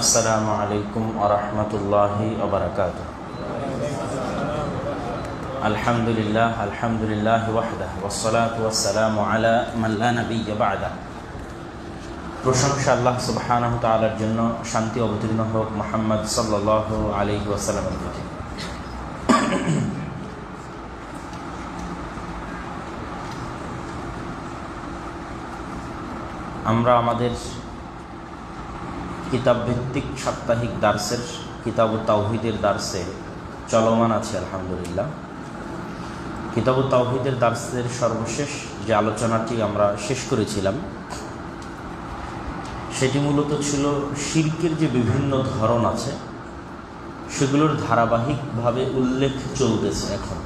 আসসালামু আলাইকুম ওয়া রাহমাতুল্লাহি ওয়া বারাকাতুহু। আলহামদুলিল্লাহ ওয়াহদাহু ওয়াসসালাতু ওয়াসসালামু আলা মান লা নাবিয়্যা বা'দা। প্রশংসা আল্লাহ সুবহানাহু ওয়া তাআলার জন্য, শান্তি অবতীর্ণ হোক মুহাম্মদ সাল্লাল্লাহু আলাইহি ওয়াসাল্লামের প্রতি। আমরা আমাদের কিতাব ভিত্তিক সাপ্তাহিক দার্সের কিতাবুত তাওহীদের দার্সে চলমান আছে আলহামদুলিল্লাহ। কিতাবুত তাওহীদের দার্সের সর্বশেষ যে আলোচনাটি আমরা শেষ করেছিলাম সেটি মূলত ছিল শিরকের যে বিভিন্ন ধরন আছে সেগুলোর ধারাবাহিকভাবে উল্লেখ চলতেছে এখন।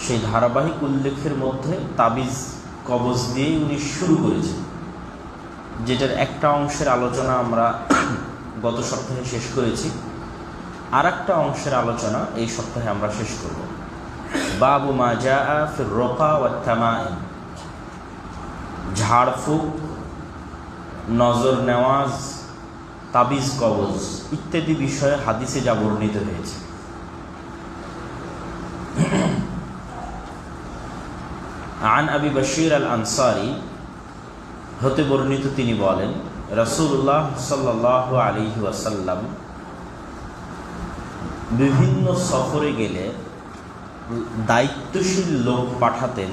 সেই ধারাবাহিক উল্লেখের মধ্যে তাবিজ কবজ দিয়েই উনি শুরু করেছেন, যেটার একটা অংশের আলোচনা আমরা গত সপ্তাহে শেষ করেছি। আর একটা অংশের আলোচনা এই সপ্তাহে আমরা শেষ করব। বাবু মা জাআ ফির রুকা ওয়াত তামাইম, ঝাড়ফুঁক, নজর নেওয়াজ, তাবিজ কবজ ইত্যাদি বিষয়ে হাদিসে যা বর্ণিত হয়েছে। আন আবি বশির আল আনসারী হতে বর্ণিত, তিনি বলেন রাসূলুল্লাহ সাল্লাল্লাহু আলাইহি ওয়াসাল্লাম বিভিন্ন সফরে গেলে দায়িত্বশীল লোক পাঠাতেন,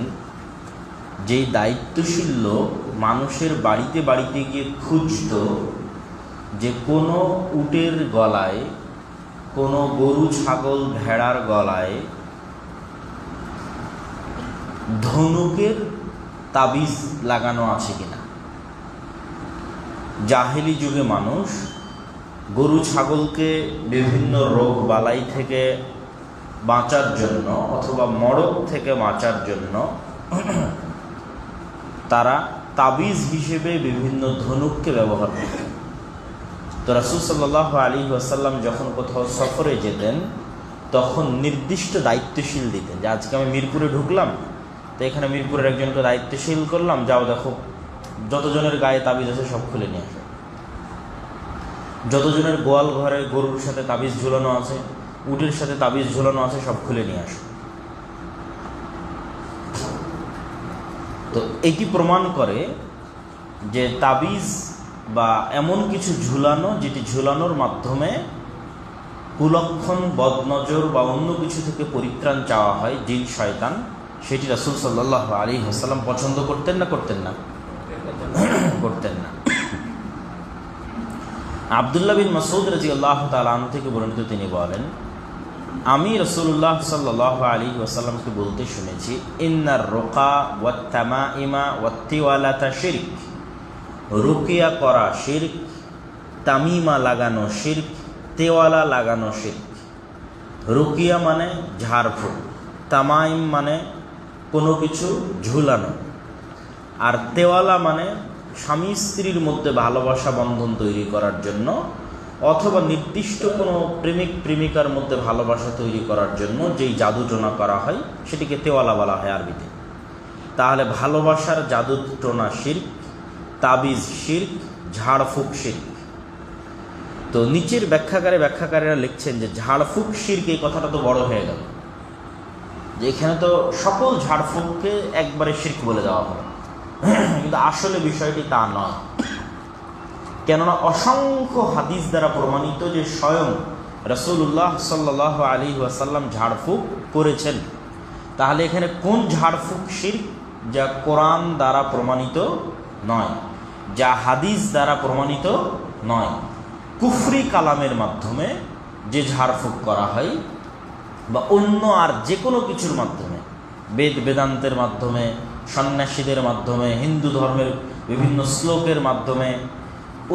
যেই দায়িত্বশীল লোক মানুষের বাড়িতে বাড়িতে গিয়ে খুঁজত যে কোনো উটের গলায়, কোনো গরু ছাগল ভেড়ার গলায় ধনুকের তাবিজ লাগানো আছে কিনা। জাহেলি যুগে মানুষ গরু ছাগলকে বিভিন্ন রোগ বালাই থেকে বাঁচার জন্য অথবা মড়ক থেকে বাঁচার জন্য তারা তাবিজ হিসেবে বিভিন্ন ধনুককে ব্যবহার করতেন। তো রাসূল সাল্লাল্লাহু আলাইহি ওয়াসাল্লাম যখন কোথাও সফরে যেতেন তখন নির্দিষ্ট দায়িত্বশীল দিতেন, যে আজকে আমি মিরপুরে ঢুকলাম, তো এখানে মিরপুরের একজনকে দায়িত্বশীল করলাম, যাও দেখো যতজনের গায়ে তাবিজ আছে সব খুলে নিয়ে আসো, যতজনের গোয়াল ঘরে গরুর সাথে তাবিজ ঝুলানো আছে, উটের সাথে তাবিজ ঝুলানো আছে, সব খুলে নিয়ে আসো। তো এটি প্রমাণ করে যে তাবিজ বা এমন কিছু ঝুলানো যেটি ঝুলানোর মাধ্যমে কুলক্ষণ, বদনজর বা অন্য কিছু থেকে পরিত্রাণ চাওয়া হয়, জিন শয়তান, সেটি রাসূল সাল্লাল্লাহু আলাইহি ওয়াসাল্লাম পছন্দ করতেন না করতেন না? করতেন না। আব্দুল্লাহ বিন মাসউদ রাদিয়াল্লাহু তাআলা আনহু থেকে বর্ণিত, তিনি বলেন আমি রাসূলুল্লাহ সাল্লাল্লাহু আলাইহি ওয়াসাল্লামকে বলতে শুনেছি, ইন্নার রুকা ওয়াত তামাইমা ওয়াত তিওয়ালাতা শিরক, রুকিয়া করা শিরক, তামিমা লাগানো শিরক, তেওয়ালা লাগানো শিরক। রুকিয়া মানে ঝাড়ফুঁক, তামাইম মানে কোনো কিছু ঝুলানো, আর তেওয়ালা মানে স্বামী স্ত্রীর মধ্যে ভালোবাসা বন্ধন তৈরি করার জন্য অথবা নির্দিষ্ট কোনো প্রেমিক প্রেমিকার মধ্যে ভালোবাসা তৈরি করার জন্য যেই জাদুটোনা করা হয় সেটিকে তেওয়ালা বলা হয় আরবিতে। তাহলে ভালোবাসার জাদুটোনা শিরক, তাবিজ শিরক, ঝাড়ফুঁক শিরক। তো নিচের ব্যাখ্যাকারীরা লিখছেন যে ঝাড়ফুঁক শিরক, এই কথাটা তো বড় হয়ে গেল, যে এখানে তো সকল ঝাড়ফুঁককে একবারে শিরক বলে দেওয়া হলো, কিন্তু আসলে বিষয়টি তা নয়। কেননা অসংখ্য হাদিস দ্বারা প্রমাণিত যে স্বয়ং রাসূলুল্লাহ সাল্লাল্লাহু আলাইহি ওয়াসাল্লাম ঝাড়ফুঁক করেছেন। তাহলে এখানে কোন ঝাড়ফুঁক শিরক? যা কোরআন দ্বারা প্রমাণিত নয়, যা হাদিস দ্বারা প্রমাণিত নয়। কুফরি কালামের মাধ্যমে যে ঝাড়ফুঁক করা হয় বা অন্য আর যে কোনো কিছুর মাধ্যমে, বেদান্তের মাধ্যমে, সন্ন্যাসীদের মাধ্যমে, হিন্দু ধর্মের বিভিন্ন শ্লোকের মাধ্যমে,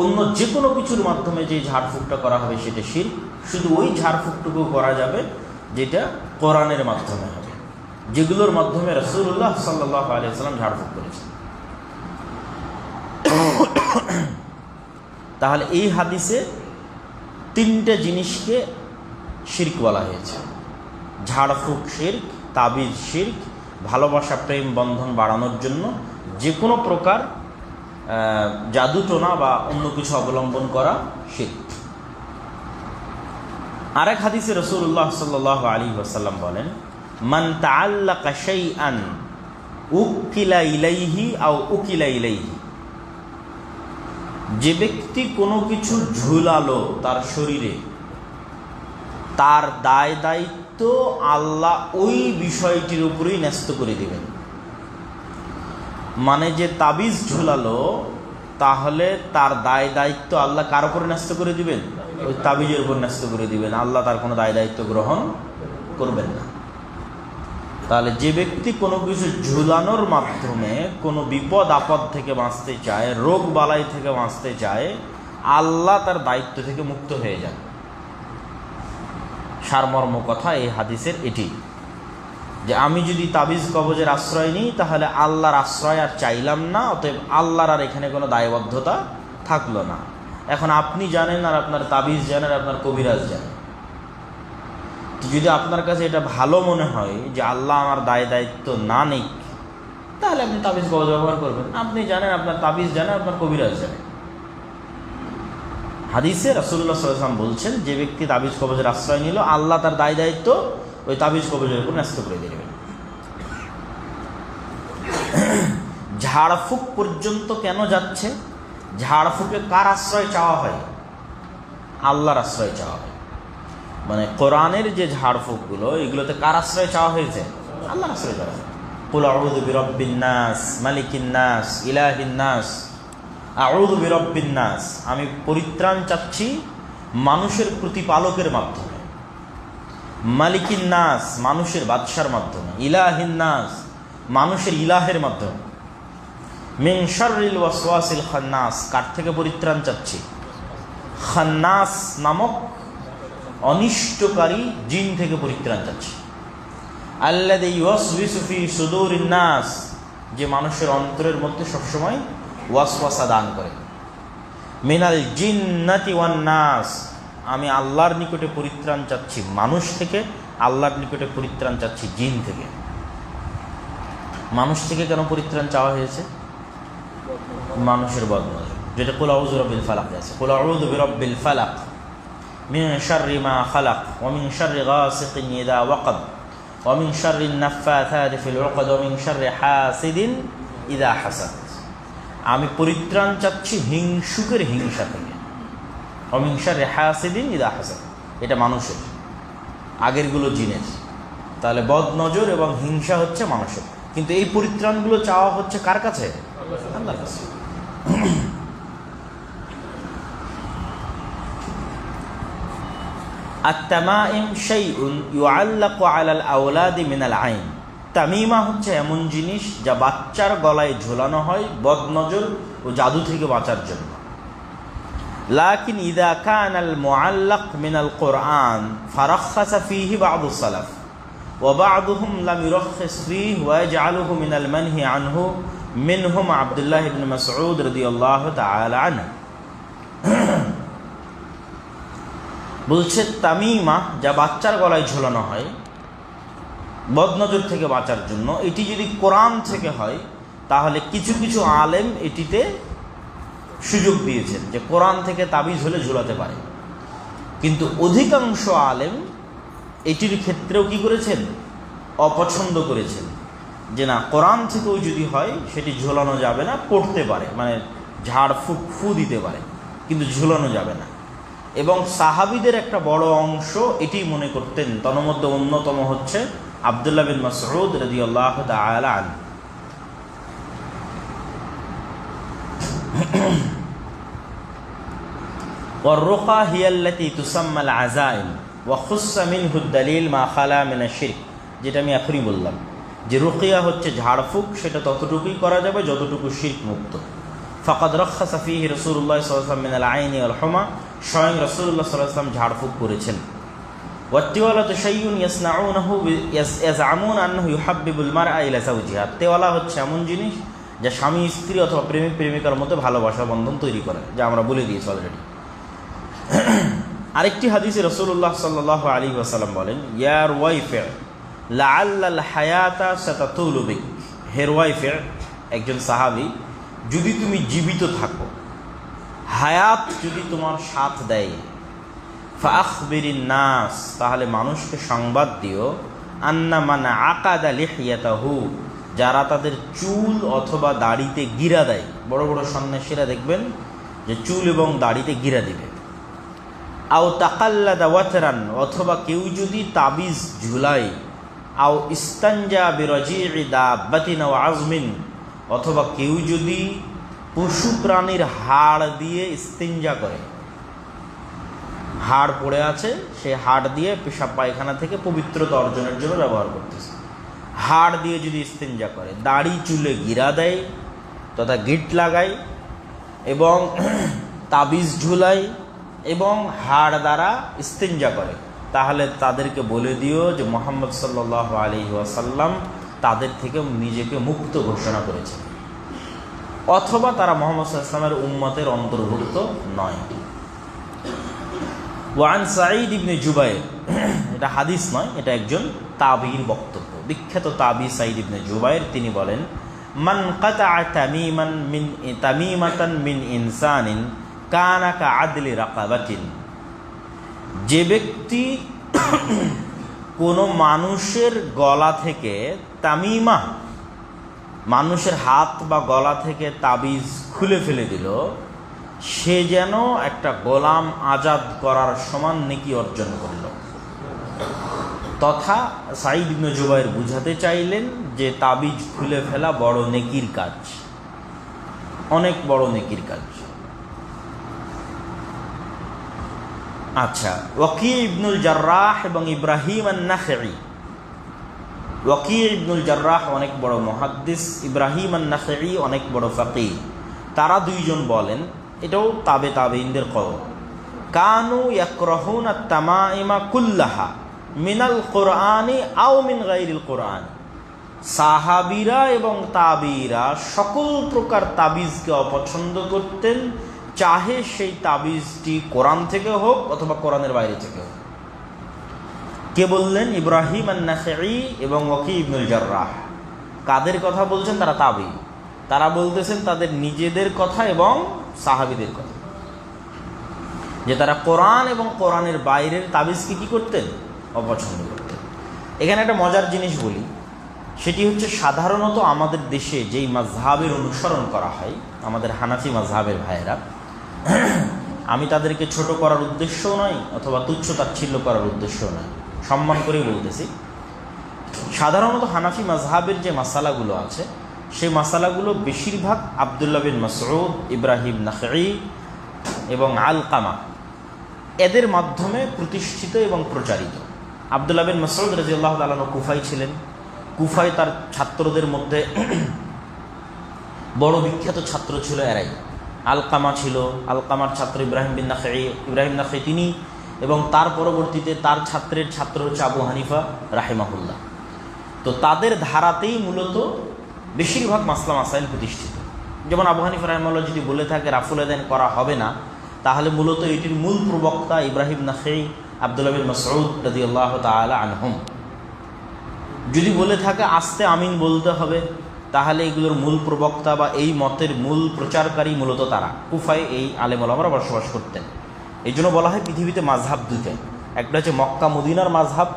অন্য যে কোনো কিছুর মাধ্যমে যে ঝাড়ফুঁকটা করা হবে সেটা শিরক। শুধু ওই ঝাড়ফুঁকটুকু করা যাবে যেটা কোরআনের মাধ্যমে হবে, যেগুলোর মাধ্যমে রাসূলুল্লাহ সাল্লাল্লাহু আলাইহি ওয়াসাল্লাম ঝাড়ফুঁক করেছেন। তাহলে এই হাদিসে তিনটে জিনিসকে শিরক বলা হয়েছে: ঝাড়ফুঁক শিরক, তাবিজ শিরক, ভালোবাসা প্রেম বন্ধন বাড়ানোর জন্য যে কোনো প্রকার জাদুটোনা বা অন্য কিছু অবলম্বন করা শিরক। আরেক হাদিসে রাসূলুল্লাহ সাল্লাল্লাহু আলাইহি ওয়াসাল্লাম বলেন, মান তাআল্লাকা শাইআন উকিলা ইলাইহি আও উকিলা ইলাইহি, যে ব্যক্তি কোনো কিছু ঝুলালো তার শরীরে, তার দায় দায়িত্ব আল্লাহ ওই বিষয়টির উপরেই ন্যস্ত করে দিবেন। মানে যে তাবিজ ঝুলালো, তাহলে তার দায় দায়িত্ব আল্লাহ কার উপরে ন্যস্ত করে দিবেন? ওই তাবিজের উপর ন্যস্ত করে দিবেন। আল্লাহ তার কোনো দায় দায়িত্ব গ্রহণ করবেন না। তাহলে যে ব্যক্তি কোনো কিছু ঝুলানোর মাধ্যমে কোনো বিপদ আপদ থেকে বাঁচতে চায়, রোগ বালাই থেকে বাঁচতে চায়, আল্লাহ তার দায়িত্ব থেকে মুক্ত হয়ে যান। সারমর্ম কথা এই হাদিসের এটি, যে আমি যদি তাবিজ কবজের আশ্রয় নিই তাহলে আল্লাহর আশ্রয় আর চাইলাম না, অতএব আল্লাহর আর এখানে কোনো দায়বদ্ধতা থাকলো না। এখন আপনি জানেন আর আপনার তাবিজ জানেন, আপনার কবিরাজ জানেন, তো যদি আপনার কাছে এটা ভালো মনে হয় যে আল্লাহ আমার দায় দায়িত্ব না নিক, তাহলে আপনি তাবিজ কবজ ব্যবহার করবেন। আপনি জানেন, আপনার তাবিজ জানেন, আপনার কবিরাজ জানেন। হাদিসে রাসূলুল্লাহ সাল্লাল্লাহু আলাইহি ওয়াসাল্লাম বলছেন, যে ব্যক্তি তাবিজ কবজের আশ্রয় নিল, আল্লাহ তার দায় দায়িত্ব ওই তাবিজ কবজের উপর ন্যস্ত করে দেবেন। ঝাড়ফুঁক পর্যন্ত কেন যাচ্ছে? ঝাড়ফুঁকে কার আশ্রয় চাওয়া হয়? আল্লাহর আশ্রয় চাওয়া হয়। মানে কোরআনের যে ঝাড়ফুঁকগুলো, এগুলোতে কার আশ্রয় চাওয়া হয়েছে? আল্লাহর আশ্রয় চাওয়া হয়। কুল আউযু বিরাব্বিন নাস, মালিকিন নাস, ইলাহিন নাস, আউযু বিরাব্বিন নাস। আমি পরিত্রাণ চাচ্ছি মানুষের প্রতিপালকের মাধ্যমে, মালিকিন নাস মানুষের বাদশার মাধ্যমে, ইলাহিন নাস মানুষের ইলাহের মাধ্যমে, মিন শাররিল ওয়াসওয়াসিল খান্নাস, কার থেকে পরিত্রাণ চাচ্ছি? খান্নাস নামক অনিষ্টকারী জিন থেকে পরিত্রাণ চাচ্ছি। আল্লাযী ইউওয়াসওয়িসু ফি সুদুরিন নাস, যে মানুষের অন্তরের মধ্যে সবসময় ওয়াসওয়াসা দান করে। মিনাল জিন্নাতি ওয়ান নাস, আমি আল্লাহর নিকটে পরিত্রাণ চাচ্ছি মানুষ থেকে, আল্লাহর নিকটে পরিত্রাণ চাচ্ছি জিন থেকে। মানুষ থেকে কেন পরিত্রাণ চাওয়া হয়েছে? মানুষের বদনজর, যেটা কুল আউযু বিরাব্বিল ফালাক আছে। কুল আউযু বিরাব্বিল ফালাক মিন শাররি মা খালাক ওয়া মিন শাররি গাসিকিন ইযা ওয়াকাব ওয়া মিন শাররিন নাফফাথাতি ফিল উকদ ওয়া মিন শাররি হাসিদিন ইযা হাসাদ। আমি পরিত্রাণ চাচ্ছি হিংসুকের হিংসা থেকে। ওয়া মিন শাররি হাসিদিন ইযা হাসাদ, এটা মানুষের, আগেরগুলো জিনের। তাহলে বদনজর এবং হিংসা হচ্ছে মানুষের, কিন্তু এই পরিত্রাণগুলো চাওয়া হচ্ছে কার কাছে? আল্লাহর কাছে। আত-তামাইম শাইউন ইউআল্লাকু আলাল আওলাদি মিনাল আইন। তামিমা হচ্ছে এমন জিনিস যা বাচ্চার গলায় ঝোলানো হয় বদনজর ও জাদু থেকে বাঁচার জন্য। লাকিন ইযা কানাল মুআল্লাক মিনাল কুরআন ফারাখাসা ফীহি বা'দুস সালাফ ওয়া বা'দুহুম লাম ইরাখিস ফীহি ওয়া ইয়াজআলুহু মিনাল মানহি আনহু, মিনহুম আব্দুল্লাহ ইবনে মাসউদ রাদিয়াল্লাহু তাআলা আনহু। বলছে তামিমা যা বাচ্চার গলায় ঝোলানো হয় বদনজর থেকে বাঁচার জন্য, এটি যদি কোরআন থেকে হয় তাহলে কিছু কিছু আলেম এটিতে সুযোগ দিয়েছেন যে কোরআন থেকে তাবিজ হলে ঝোলাতে পারে, কিন্তু অধিকাংশ আলেম এটির ক্ষেত্রেও কি করেছেন? অপছন্দ করেছেন, যে না, কোরআন থেকেও যদি হয় সেটি ঝোলানো যাবে না, পড়তে পারে, মানে ঝাড় ফু দিতে পারে, কিন্তু ঝোলানো যাবে না। এবং সাহাবীদের একটা বড় অংশ এটি মনে করতেন, তন্মধ্যে অন্যতম হচ্ছে আব্দুল্লাহ বিন মাসউদ রাদিয়াল্লাহু তাআলা আনহু। والرقى هي التي تسمى العزائم وخص منه الدليل ما خلا من الشرك, যেটা আমি এখনই বললাম যে রুকিয়া হচ্ছে ঝাড়ফুঁক, সেটা ততটুকুই করা যাবে যতটুকু শিরক মুক্ত। ফাকাদ রাখাসা ফীহি রাসূলুল্লাহ সাল্লাল্লাহু আলাইহি ওয়াসাল্লাম মিনাল আইনি ওয়াল হুমা, স্বয়ং রাসূলুল্লাহ সাল্লাল্লাহু আলাইহি ওয়াসাল্লাম ঝাড়ফুঁক করেছেন। ওয়াত্তিওয়ালাতু শাইউন ইয়াসনাউনাহু ইয়াজআমুনা আন্নাহু ইউহাব্বিবুল মারআ ইলা যাওজিহা, তেওয়ালা হচ্ছে এমন জিনিস যা স্বামী স্ত্রী অথবা প্রেমিক প্রেমিকার মধ্যে ভালোবাসা বন্ধন তৈরি করে, যা আমরা বলে দিয়েছি অলরেডি। আরেকটি হাদিসে রাসূলুল্লাহ সাল্লাল্লাহু আলাইহি ওয়াসাল্লাম বলেন, ইয়া রুওয়াইফি লাআল্লাল হায়াতা সাতাতুলু বিক, হে রুওয়াইফি, একজন সাহাবী, যদি তুমি জীবিত থাকো, হায়াত যদি তোমার সাথ দেয়, ফাখবিরিন নাস, তাহলে মানুষকে সংবাদ দিও, আন্না মান আকাদা লিহিয়াতাহু, যারা তাদের চুল অথবা দাড়িতে গিরা দেয়, বড় বড় সন্ন্যাসীরা দেখবেন যে চুল এবং দাড়িতে গিরা দিবে, আও তাকাল্লাদা ওয়াতরান, অথবা কেউ যদি তাবিজ ঝুলায়, আও ইস্তানজা বিরাজি'i দাব্বাতিন ওয়া আজমিন, অথবা কেউ যদি পশু প্রাণীর হাড় দিয়ে ইস্তিনজা করে, হাড় পড়ে আছে, সে হাড় দিয়ে পেশাব পায়খানা থেকে পবিত্রতা অর্জনের জন্য ব্যবহার করতেছে, হাড় দিয়ে যদি ইস্তিনজা করে, দাড়ি চুলে গিরা দেয় তথা গিট লাগায় এবং তাবিজ ঝুলায় এবং হাড় দ্বারা ইস্তিনজা করে, তাহলে তাদেরকে বলে দিও যে মুহাম্মদ সাল্লাল্লাহু আলাইহি ওয়াসাল্লাম তাদের থেকে নিজেকে মুক্ত ঘোষণা করেছেন, অথবা তারা মুহাম্মদ সাল্লাল্লাহু আলাইহি ওয়াসাল্লামের উম্মতের অন্তর্ভুক্ত নয়। ওয়ান সাঈদ ইবনে জুবাইর, এটা হাদিস নয়, এটা একজন তাবিঈর বক্তব্য, বিখ্যাত তাবি সাঈদ ইবনে জুবাইর, তিনি বলেন, মান কাতা'a তামিমাতান মিন ইনসানিন কানা কাআদলি রাকাবাতিন, যে ব্যক্তি কোনো মানুষের গলা থেকে তামিমা, মানুষের হাত বা গলা থেকে তাবিজ খুলে ফেলে দিল, সে যেন একটা গোলাম আজাদ করার সমান নেকি অর্জন করল। তথা সাঈদ ইবনে জুবাইর বুঝাতে চাইলেন যে তাবিজ খুলে ফেলা বড় নেকির কাজ, অনেক বড় নেকির কাজ। আচ্ছা, ওয়াকি ইবনুল জাররাহ এবং ইব্রাহিম আন-নাখঈ, ওয়াকি ইবনুল জাররাহ অনেক বড় মুহাদ্দিস, ইব্রাহিম আন-নাখঈ অনেক বড় ফাকিহ, তারা দুইজন বলেন, এটাও তাবেঈনদের কওল, কানু ইয়াকরাহুনা আত-তামাইমা কুল্লাহা মিনাল কুরআনি আও মিন গায়রিল কুরআন, সাহাবীরা এবং তাবিঈরা সকল প্রকার তাবিজকে অপছন্দ করতেন, চাহে সেই তাবিজটি কোরআন থেকে হোক অথবা কোরআনের বাইরে থেকে হোক। কে বললেন? ইব্রাহিম আন-নাখঈ এবং ওয়াকি ইবনুল জাররাহ। কাদের কথা বলছেন? তারা তাবিঈ, তারা বলতেছেন তাদের নিজেদের কথা এবং সাহাবীদের কথা, যে তারা কোরআন এবং কোরআনের বাইরের তাবিজকে কি করতেন? অপছন্দ করতেন। এখানে একটা মজার জিনিস বলি, সেটি হচ্ছে সাধারণত আমাদের দেশে যেই মাযহাবের অনুসরণ করা হয়, আমাদের হানাফি মাযহাবের ভাইয়েরা, আমি তাদেরকে ছোট করার উদ্দেশ্যও নয় অথবা তুচ্ছ তাচ্ছিল্য করার উদ্দেশ্যও নয়, সম্মান করেই বলতেছি, সাধারণত হানাফি মাযহাবের যে মাসালাগুলো আছে সেই মাসালাগুলো বেশিরভাগ আব্দুল্লাহ বিন মাসউদ, ইব্রাহিম নাখঈ এবং আলকামা এদের মাধ্যমে প্রতিষ্ঠিত এবং প্রচারিত। আব্দুল্লাহ বিন মাসউদ রাদিয়াল্লাহু তাআলা আনহু কুফায় ছিলেন, কুফায় তার ছাত্রদের মধ্যে বড় বিখ্যাত ছাত্র ছিল এরাই। আলকামা ছিল, আলকামার ছাত্র ইব্রাহিম বিন নাখঈ, ইব্রাহিম নাখঈ তিনি, এবং তার পরবর্তীতে তার ছাত্রের ছাত্র হচ্ছে আবু হানিফা রাহিমাহুল্লাহ। তো তাদের ধারাতেই মূলত বেশিরভাগ মাসলা মাসাইল প্রতিষ্ঠিত। যেমন আবু হানিফা রাহিমাহুল্লাহ যদি বলে থাকে রাফুল আদান করা হবে না, তাহলে মূলত এটির মূল প্রবক্তা ইব্রাহিম নাখঈ, আব্দুল্লাহ বিন মাসউদ রাদিয়াল্লাহু তাআলা আনহুম। যদি বলে থাকে আস্তে আমিন বলতে হবে, তাহলে এগুলোর মূল প্রবক্তা বা এই মতের মূল প্রচারকারী মূলত তারা। কুফায় এই আলেম ওলামারা বসবাস করতেন। এই জন্য বলা হয় পৃথিবীতে মাযহাব দুইটাই, একটা হচ্ছে মক্কা মদিনার মাযহাব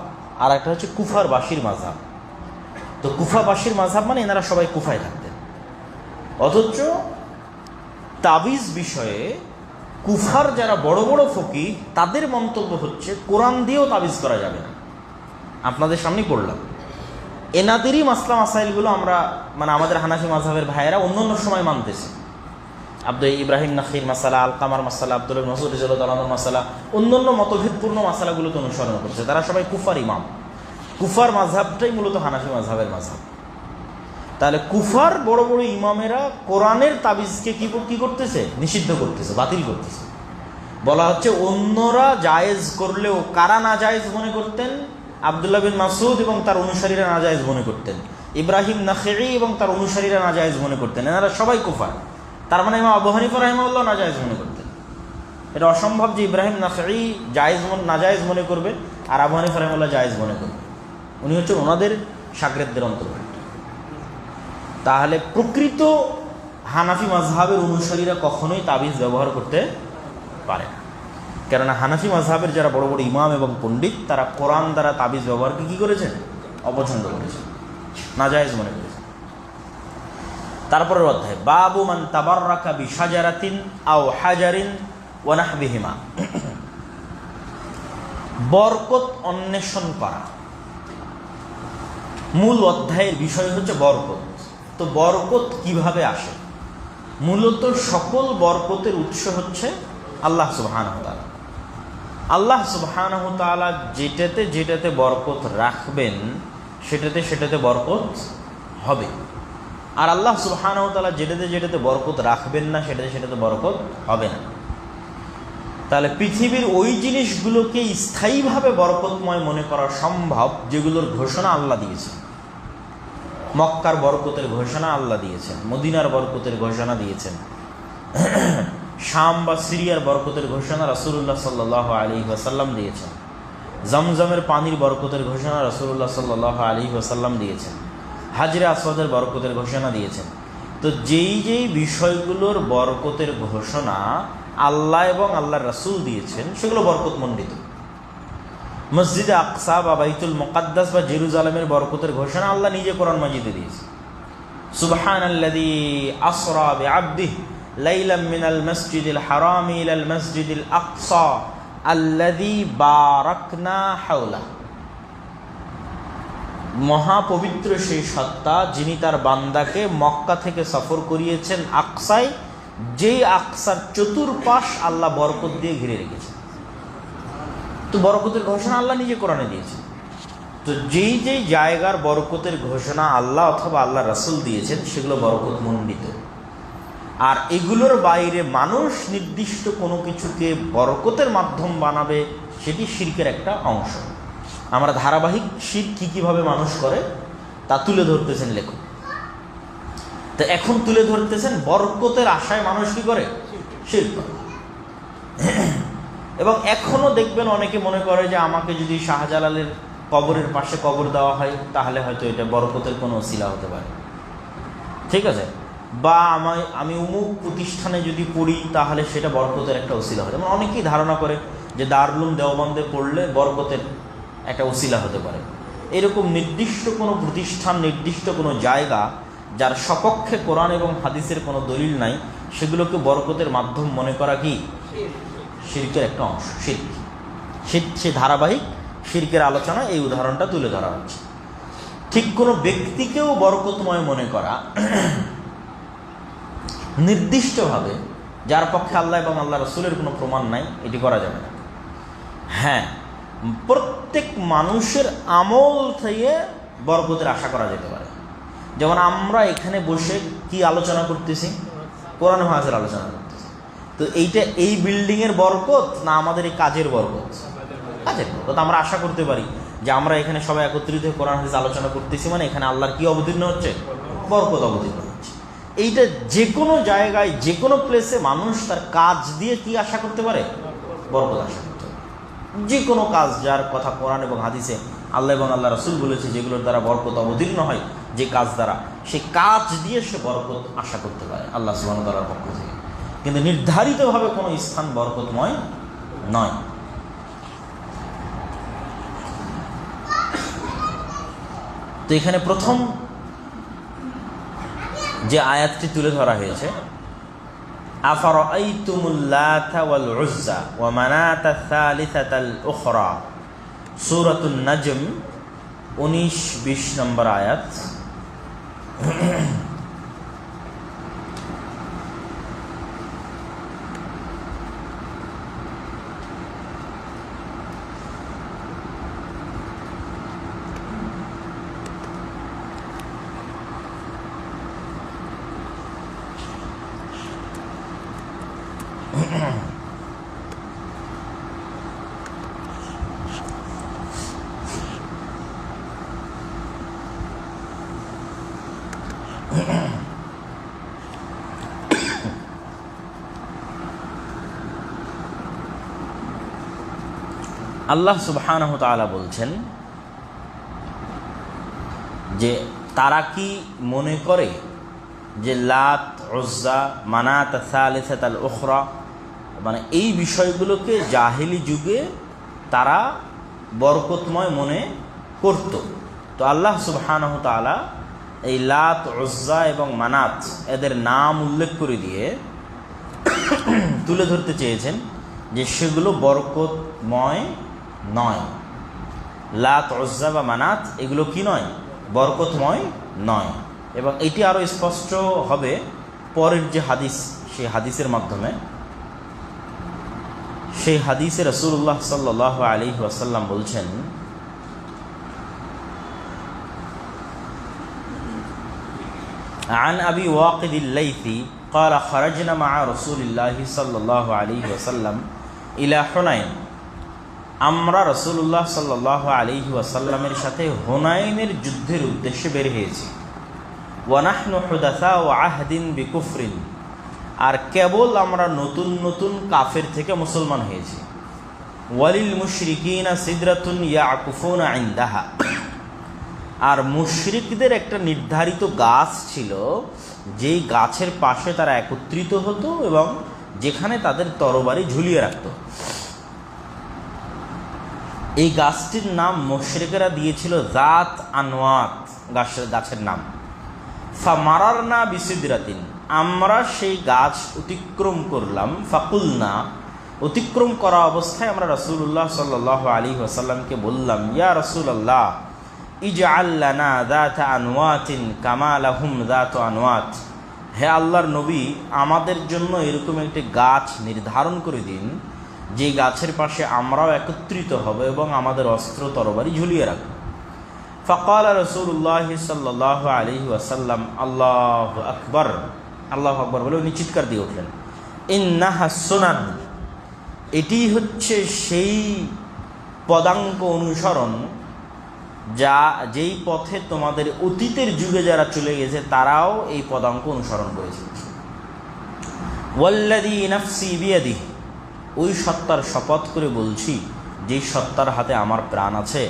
আর একটা হচ্ছে কুফার বাসীর মাযহাব। তো কুফাবাসীর মাযহাব মানে এনারা সবাই কুফায় থাকতেন। অথচ তাবিজ বিষয়ে কুফার যারা বড় বড় ফকিহ তাদের মন্তব্য হচ্ছে কোরআন দিয়েও তাবিজ করা যাবে না। আপনাদের সামনেই পড়লাম, এনাদেরই মাসলা মাসাইলগুলো আমরা মানে আমাদের হানাফি মাযহাবের ভাইয়েরা অন্য অন্য সময় মানতেছে। ইব্রাহিম নাখঈর মাসালা, আলকামার মাসালা, আব্দুল্লাহ বিন মাসউদ রাদিয়াল্লাহু তাআলার মাসালা, অন্যান্য মতভেদপূর্ণ মাসালাগুলোকে অনুসরণ করছে। তারা সবাই কুফার ইমাম, কুফার মাযহাবটাই মূলত হানাফি মাযহাবের মাযহাব। তাহলে কুফার বড় বড় ইমামেরা কোরআনের তাবিজকে কি করতেছে? নিষিদ্ধ করতেছে, বাতিল করতেছে। বলা হচ্ছে অন্যরা জায়েজ করলেও কারা না জায়েজ মনে করতেন? আব্দুল্লাহ বিন মাসউদ এবং তার অনুসারীরা নাজায়েজ মনে করতেন, ইব্রাহিম নাখঈ এবং তার অনুসারীরা নাজায়েজ মনে করতেন। এনারা সবাই কুফার। তার মানে ইমাম আবু হানিফা রাহিমাহুল্লাহ নাজায়েজ মনে করতেন। এটা অসম্ভব যে ইব্রাহিম নাখঈ নাজায়েজ মনে করবে আর আবু হানিফা রাহিমাহুল্লাহ জায়েজ মনে করবে। উনি হচ্ছেন ওনাদের শাগরেদদের অন্তর্ভুক্ত। তাহলে প্রকৃত হানাফি মাযহাবের অনুসারীরা কখনোই তাবিজ ব্যবহার করতে পারে না, কেননা হানাফি মাযহাবের যারা বড় বড় ইমাম এবং পণ্ডিত তারা কোরআন দ্বারা তাবিজ ব্যবহারকে কী করেছেন? অপছন্দ করেছেন, নাজায়েজ মনে করেছেন। তারপরের অধ্যায় বাবু মান তাবাররাকা বিশাজারাতিন আও হাজারিন ওয়া নাহবিহিমা, বরকত অন্বেষণ করা। মূল অধ্যায়ের বিষয় হচ্ছে বরকত। তো বরকত কিভাবে আসে? মূলত সকল বরকতের উৎস হচ্ছে আল্লাহ সুবহানাহু ওয়া তাআলা। আল্লাহ সুবহানাহু ওয়া তাআলা যেটাতে যেটাতে বরকত রাখবেন সেটাতে বরকত হবে, আর আল্লাহ সুবহানাহু ওয়া তাআলা যেটাতে যেটাতে বরকত রাখবেন না সেটাতে বরকত হবে না। তাহলে পৃথিবীর ওই জিনিসগুলোকে স্থায়ীভাবে বরকতময় মনে করা সম্ভব যেগুলোর ঘোষণা আল্লাহ দিয়েছেন। মক্কার বরকতের ঘোষণা আল্লাহ দিয়েছেন, মদিনার বরকতের ঘোষণা দিয়েছেন, শাম বা সিরিয়ার বরকতের ঘোষণা রাসূলুল্লাহ সাল্লাল্লাহু আলাইহি ওয়াসাল্লাম দিয়েছেন, জমজমের পানির বরকতের ঘোষণা রাসূলুল্লাহ সাল্লাল্লাহু আলাইহি ওয়াসাল্লাম দিয়েছেন, হাজরে আসওয়াদের বরকতের ঘোষণা দিয়েছেন। তো যেই যেই বিষয়গুলোর বরকতের ঘোষণা আল্লাহ এবং আল্লাহর রাসূল দিয়েছেন সেগুলো বরকতমণ্ডিত। মসজিদে আকসা বা বাইতুল মুকাদ্দাস বা জেরুজালেমের বরকতের ঘোষণা আল্লাহ নিজে কোরআন মাজিদে দিয়েছে। সুবহানাল্লাযী আসরা বিআবদিহি লাইলাম মিনাল মাসজিদিল হারামি ইলাল মাসজিদিল আকসা আল্লাযী বারাকনা হাওলা, মহাপবিত্র সেই সত্তা যিনি তার বান্দাকে মক্কা থেকে সফর করিয়েছেন আকসায়, যেই আকসার চতুর্পাশ আল্লাহ বরকত দিয়ে ঘিরে রেখেছেন। তো বরকতের ঘোষণা আল্লাহ নিজে কোরআনে দিয়েছেন। তো যেই যেই জায়গার বরকতের ঘোষণা আল্লাহ অথবা আল্লাহ রাসূল দিয়েছেন সেগুলো বরকত মণ্ডিত। আর এগুলোর বাইরে মানুষ নির্দিষ্ট কোনো কিছুকে বরকতের মাধ্যম বানাবে, সেটি শিরকের একটা অংশ। আমরা ধারাবাহিক শিরক কীভাবে মানুষ করে তা তুলে ধরতেছেন লেখক। তো এখন তুলে ধরতেছেন বরকতের আশায় মানুষ কি করে? শিরক করে। এবং এখনও দেখবেন অনেকে মনে করে যে আমাকে যদি শাহজালালের কবরের পাশে কবর দেওয়া হয় তাহলে হয়তো এটা বরকতের কোনো ওসিলা হতে পারে, ঠিক আছে, বা আমি অমুক প্রতিষ্ঠানে যদি পড়ি তাহলে সেটা বরকতের একটা ওসিলা হয়। যেমন অনেকেই ধারণা করে যে দারুল উলুম দেওবন্দে পড়লে বরকতের একটা ওসিলা হতে পারে। এরকম নির্দিষ্ট কোনো প্রতিষ্ঠান, নির্দিষ্ট কোনো জায়গা যার সপক্ষে কোরআন এবং হাদিসের কোনো দলিল নাই, সেগুলোকে বরকতের মাধ্যম মনে করা কি শিরকের একটা অংশ। সে ধারাবাহিক শিরকের আলোচনা এই উদাহরণটা তুলে ধরা হচ্ছে। ঠিক কোনো ব্যক্তিকেও বরকতময় মনে করা নির্দিষ্টভাবে, যার পক্ষে আল্লাহ এবং আল্লাহ রাসূলের কোনো প্রমাণ নাই, এটি করা যাবে না। হ্যাঁ, প্রত্যেক মানুষের আমল থেকে বরকতের আশা করা যেতে পারে। যেমন আমরা এখানে বসে কি আলোচনা করতেছি? কোরআন হাদিসের আলোচনা করতেছি। তো এইটা এই বিল্ডিংয়ের বরকত না আমাদের এই কাজের বরকত? কাজের বরকত। আমরা আশা করতে পারি যে আমরা এখানে সবাই একত্রিত হয়ে কোরআন হাদিস আলোচনা করতেছি মানে এখানে আল্লাহর কি অবতীর্ণ হচ্ছে? বরকত অবতীর্ণ হচ্ছে। এইটা যে কোনো জায়গায়, যে কোনো প্লেসে মানুষ তার কাজ দিয়ে কি আশা করতে পারে? বরকত আশা করতে পারে। যে কোনো কাজ যার কথা কোরআন এবং হাদিসে আল্লাহ এবং আল্লাহ রাসূল বলেছে, যেগুলোর দ্বারা বরকত অবতীর্ণ হয়, যে কাজ দ্বারা, সেই কাজ দিয়ে সে বরকত আশা করতে পারে আল্লাহ সুবহানাহু ওয়া তাআলার পক্ষ থেকে। কিন্তু নির্ধারিতভাবে কোনো স্থান বরকতময় নয়। তো এখানে প্রথম যে আয়াতটি তুলে ধরা হয়েছে, আফারাআইতুমুল লাতা ওয়াল উজ্জা ওয়া মানাতা সালিসাতাল উখরা, সূরাতুন নাজম 19-20 নম্বর আয়াত। আল্লাহ সুবহানাহু ওয়া তাআলা বলছেন যে তারা কি মনে করে যে লাত, উজ্জা, মানাত সালিসাত আল উখরা, মানে এই বিষয়গুলোকে জাহেলি যুগে তারা বরকতময় মনে করত। তো আল্লাহ সুবহানাহু ওয়া তাআলা এই লাত, উজ্জা এবং মানাত এদের নাম উল্লেখ করে দিয়ে তুলে ধরতে চেয়েছেন যে সেগুলো বরকতময় নয়। লাত, উজ্জা বা মানাত এগুলো কি নয়? বরকতময় নয়। এবং এটি আরও স্পষ্ট হবে পরের যে হাদিস, সেই হাদিসের মাধ্যমে। সেই হাদিসে রাসূলুল্লাহ সাল্লাল্লাহু আলাইহি ওয়াসাল্লাম বলছেন, عن أبي واقد الليثي قال خرجنا مع رسول الله صلى الله عليه وسلم إلى حنين। আমরা রাসূলুল্লাহ সাল্লাল্লাহু আলাইহি ওয়াসাল্লামের সাথে হুনাইনের যুদ্ধের উদ্দেশ্যে বের হয়েছি। ওয়া নাহনু হুদাসাউ আহদিন বিকুফরিন, আর কেবল আমরা নতুন নতুন কাফের থেকে মুসলমান হয়েছি। ওয়ালিল মুশরিকিনা সিদরাতুন ইয়াকুফুনা ইনদাহা, আর মুশরিকদের একটা নির্ধারিত গাছ ছিল, যেই গাছের পাশে তারা একত্রিত হতো এবং যেখানে তাদের তরবারি ঝুলিয়ে রাখত। এই গাছটির নাম মুশরিকেরা দিয়েছিল জাত আনওয়াত, গাছের নাম। ফামারারনা বিসিদরাতিন, আমরা সেই গাছ অতিক্রম করলাম। ফাকুলনা, অতিক্রম করা অবস্থায় আমরা রাসূলুল্লাহ সাল্লাল্লাহু আলাইহি ওয়াসাল্লামকে বললাম, ইয়া রাসূলুল্লাহ ইজআল লানা যাতা আনওয়াতিন কামা লাহুম যাতু আনওয়াত, হে আল্লাহর নবী, আমাদের জন্য এরকম একটি গাছ নির্ধারণ করে দিন, যে গাছের পাশে আমরাও একত্রিত হব এবং আমাদের অস্ত্র তরবারি ঝুলিয়ে রাখব। ফাকাল রাসূলুল্লাহ সাল্লাল্লাহু আলাইহি ওয়াসাল্লাম আল্লাহু আকবার, আল্লাহু আকবার বলে উনি চিৎকার দিয়ে উঠলেন, ইন্নাহা সুনান, এটি হচ্ছে সেই পদাঙ্ক অনুসরণ যেই পথে তোমাদের অতীতের যুগে যারা চলে গেছে তারাও এই পদাঙ্ক অনুসরণ করেছে। ওয়াল্লাযী নাফসি বিয়াদিহি, ওই সত্তার শপথ করে বলছি যেই সত্তার হাতে আমার প্রাণ আছে,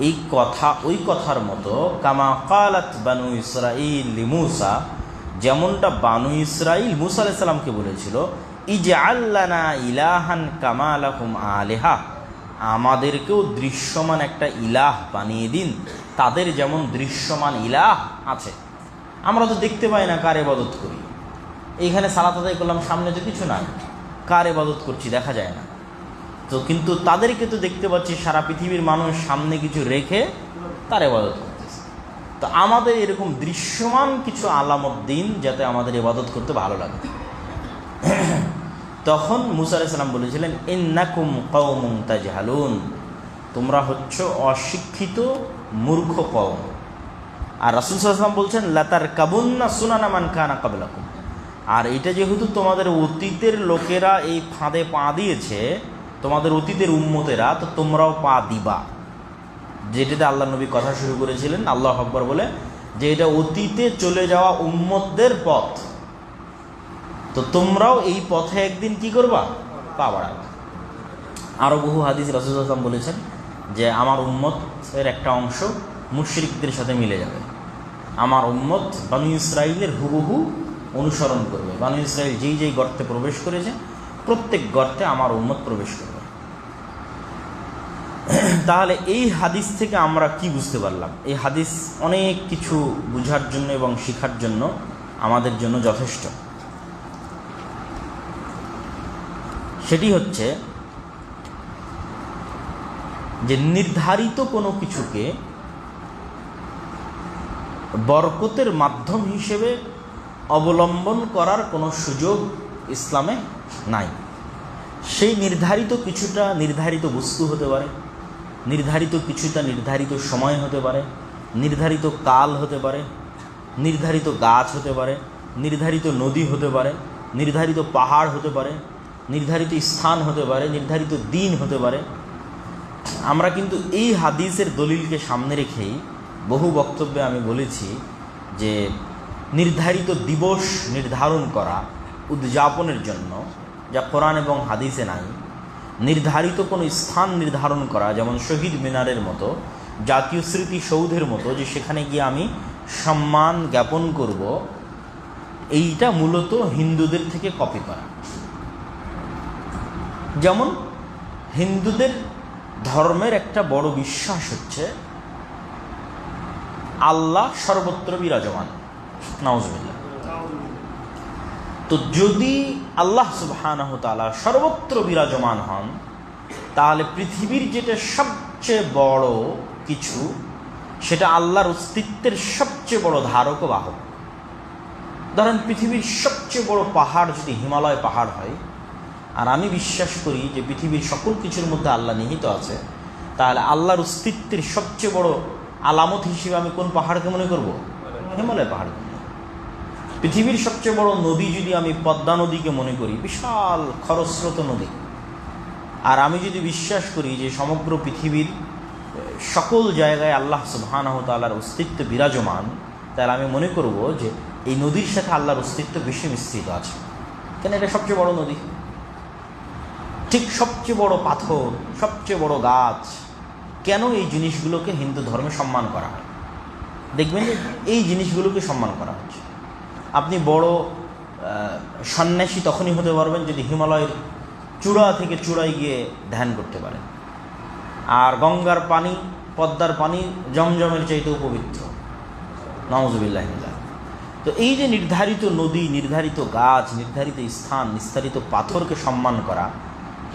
এই কথা ওই কথার মতো, কামা কালাত বানু ইসরাঈল লিমূসা, যেমনটা বানু ইসরাঈল মূসা আলাইহিস সালামকে বলেছিল, ইজআল লানা ইলাহান কামা লাহুম আলিহা, আমাদেরকেও দৃশ্যমান একটা ইলাহ বানিয়ে দিন, তাদের যেমন দৃশ্যমান ইলাহ আছে। আমরা তো দেখতে পাই না কার ইবাদত করি, এইখানে সালাত আদায় করলাম, সামনে তো কিছু নাই, কার ইবাদত করছি দেখা যায় না। তো কিন্তু তাদেরকে তো দেখতে পাচ্ছি, সারা পৃথিবীর মানুষ সামনে কিছু রেখে তার ইবাদত করতেছে। তো আমাদের এরকম দৃশ্যমান কিছু আলামত দিন, যাতে আমাদের ইবাদত করতে ভালো লাগে। তখন মূসা আলাইহিস সালাম বলেছিলেন, ইন্নাকুম কওমুন তাজহালুন, তোমরা হচ্ছ অশিক্ষিত মূর্খ কওম। আর রাসূল সাল্লাল্লাহু আলাইহি ওয়াসাল্লাম বলছেন, লাতারকাবুন্না সুনানা মান কানা ক্বাবলাকুম, আর এটা যেহেতু তোমাদের অতীতের লোকেরা এই ফাঁদে পা দিয়েছে, তোমাদের অতীতের উম্মতেরা, তো তোমরাও পা দিবা। যেটাতে আল্লাহ নবী কথা শুরু করেছিলেন আল্লাহু আকবার বলে, যে এটা অতীতে চলে যাওয়া উম্মতদের পথ, তো তোমরাও এই পথে একদিন কি করবা? পা বাড়াবা। আরও বহু হাদিস রাসূল সাল্লাল্লাহু আলাইহি ওয়াসাল্লাম বলেছেন যে আমার উম্মতের একটা অংশ মুশরিকদের সাথে মিলে যাবে, আমার উম্মত বানু ইসরাঈলের হুবহু অনুসরণ করবে। বানু ইসরাঈল যেই যেই গর্তে প্রবেশ করেছে, প্রত্যেক গর্তে আমার উম্মত প্রবেশ করবে। তাহলে এই হাদিস থেকে আমরা কি বুঝতে পারলাম? এই হাদিস অনেক কিছু বোঝার জন্য এবং শেখার জন্য আমাদের জন্য যথেষ্ট। সেটি হচ্ছে যে নির্ধারিত কোনো কিছুকে বরকতের মাধ্যম হিসেবে অবলম্বন করার কোনো সুযোগ ইসলামে নাই। সেই নির্ধারিত কিছুটা নির্ধারিত বস্তু হতে পারে, নির্ধারিত কিছুটা নির্ধারিত সময় হতে পারে, নির্ধারিত কাল হতে পারে, নির্ধারিত গাছ হতে পারে, নির্ধারিত নদী হতে পারে, নির্ধারিত পাহাড় হতে পারে, নির্ধারিত স্থান হতে পারে, নির্ধারিত দিন হতে পারে। আমরা কিন্তু এই হাদিসের দলিলকে সামনে রেখেই বহু বক্তব্যে আমি বলেছি যে নির্ধারিত দিবস নির্ধারণ করা উদযাপনের জন্য, যা কোরআন এবং হাদিসে নাই, নির্ধারিত কোনো স্থান নির্ধারণ করা, যেমন শহীদ মিনারের মতো, জাতীয় স্মৃতিসৌধের মতো, যে সেখানে গিয়ে আমি সম্মান জ্ঞাপন করব, এইটা মূলত হিন্দুদের থেকে কপি করা। যেমন হিন্দুদের ধর্মের একটা বড় বিশ্বাস হচ্ছে আল্লাহ সর্বত্র বিরাজমান, নাউজুবিল্লাহ। তো যদি আল্লাহ সুবহানাহু ওয়া তাআলা সর্বত্র বিরাজমান হন, তাহলে পৃথিবীর যেটা সবচেয়ে বড় কিছু, সেটা আল্লাহর অস্তিত্বের সবচেয়ে বড় ধারক ও বাহক। ধরেন পৃথিবীর সবচেয়ে বড় পাহাড় যদি হিমালয় পাহাড় হয়, আর আমি বিশ্বাস করি যে পৃথিবীর সকল কিছুর মধ্যে আল্লাহ নিহিত আছে, তাহলে আল্লাহর অস্তিত্বের সবচেয়ে বড় আলামত হিসেবে আমি কোন পাহাড়কে মনে করব? হিমালয় পাহাড়। পৃথিবীর সবচেয়ে বড় নদী যদি আমি পদ্মা নদীকে মনে করি, বিশাল খরস্রোত নদী, আর আমি যদি বিশ্বাস করি যে সমগ্র পৃথিবীর সকল জায়গায় আল্লাহ সুবহানাহু ওয়া তাআলার অস্তিত্ব বিরাজমান, তাহলে আমি মনে করব যে এই নদীর সাথে আল্লাহর অস্তিত্ব বেশি মিশ্রিত আছে। কেন? এটা সবচেয়ে বড় নদী। ঠিক সবচেয়ে বড় পাথর, সবচেয়ে বড় গাছ, কেন এই জিনিসগুলোকে হিন্দু ধর্মে সম্মান করা হয়? দেখবেন যে এই জিনিসগুলোকে সম্মান করা হচ্ছে। আপনি বড় সন্ন্যাসী তখনই হতে পারবেন যদি হিমালয়ের চূড়া থেকে চূড়ায় গিয়ে ধ্যান করতে পারেন। আর গঙ্গার পানি, পদ্মার পানি জমজমের চাইতেও পবিত্র, নাউজুবিল্লাহ। তো এই যে নির্ধারিত নদী, নির্ধারিত গাছ, নির্ধারিত স্থান, নির্ধারিত পাথরকে সম্মান করা,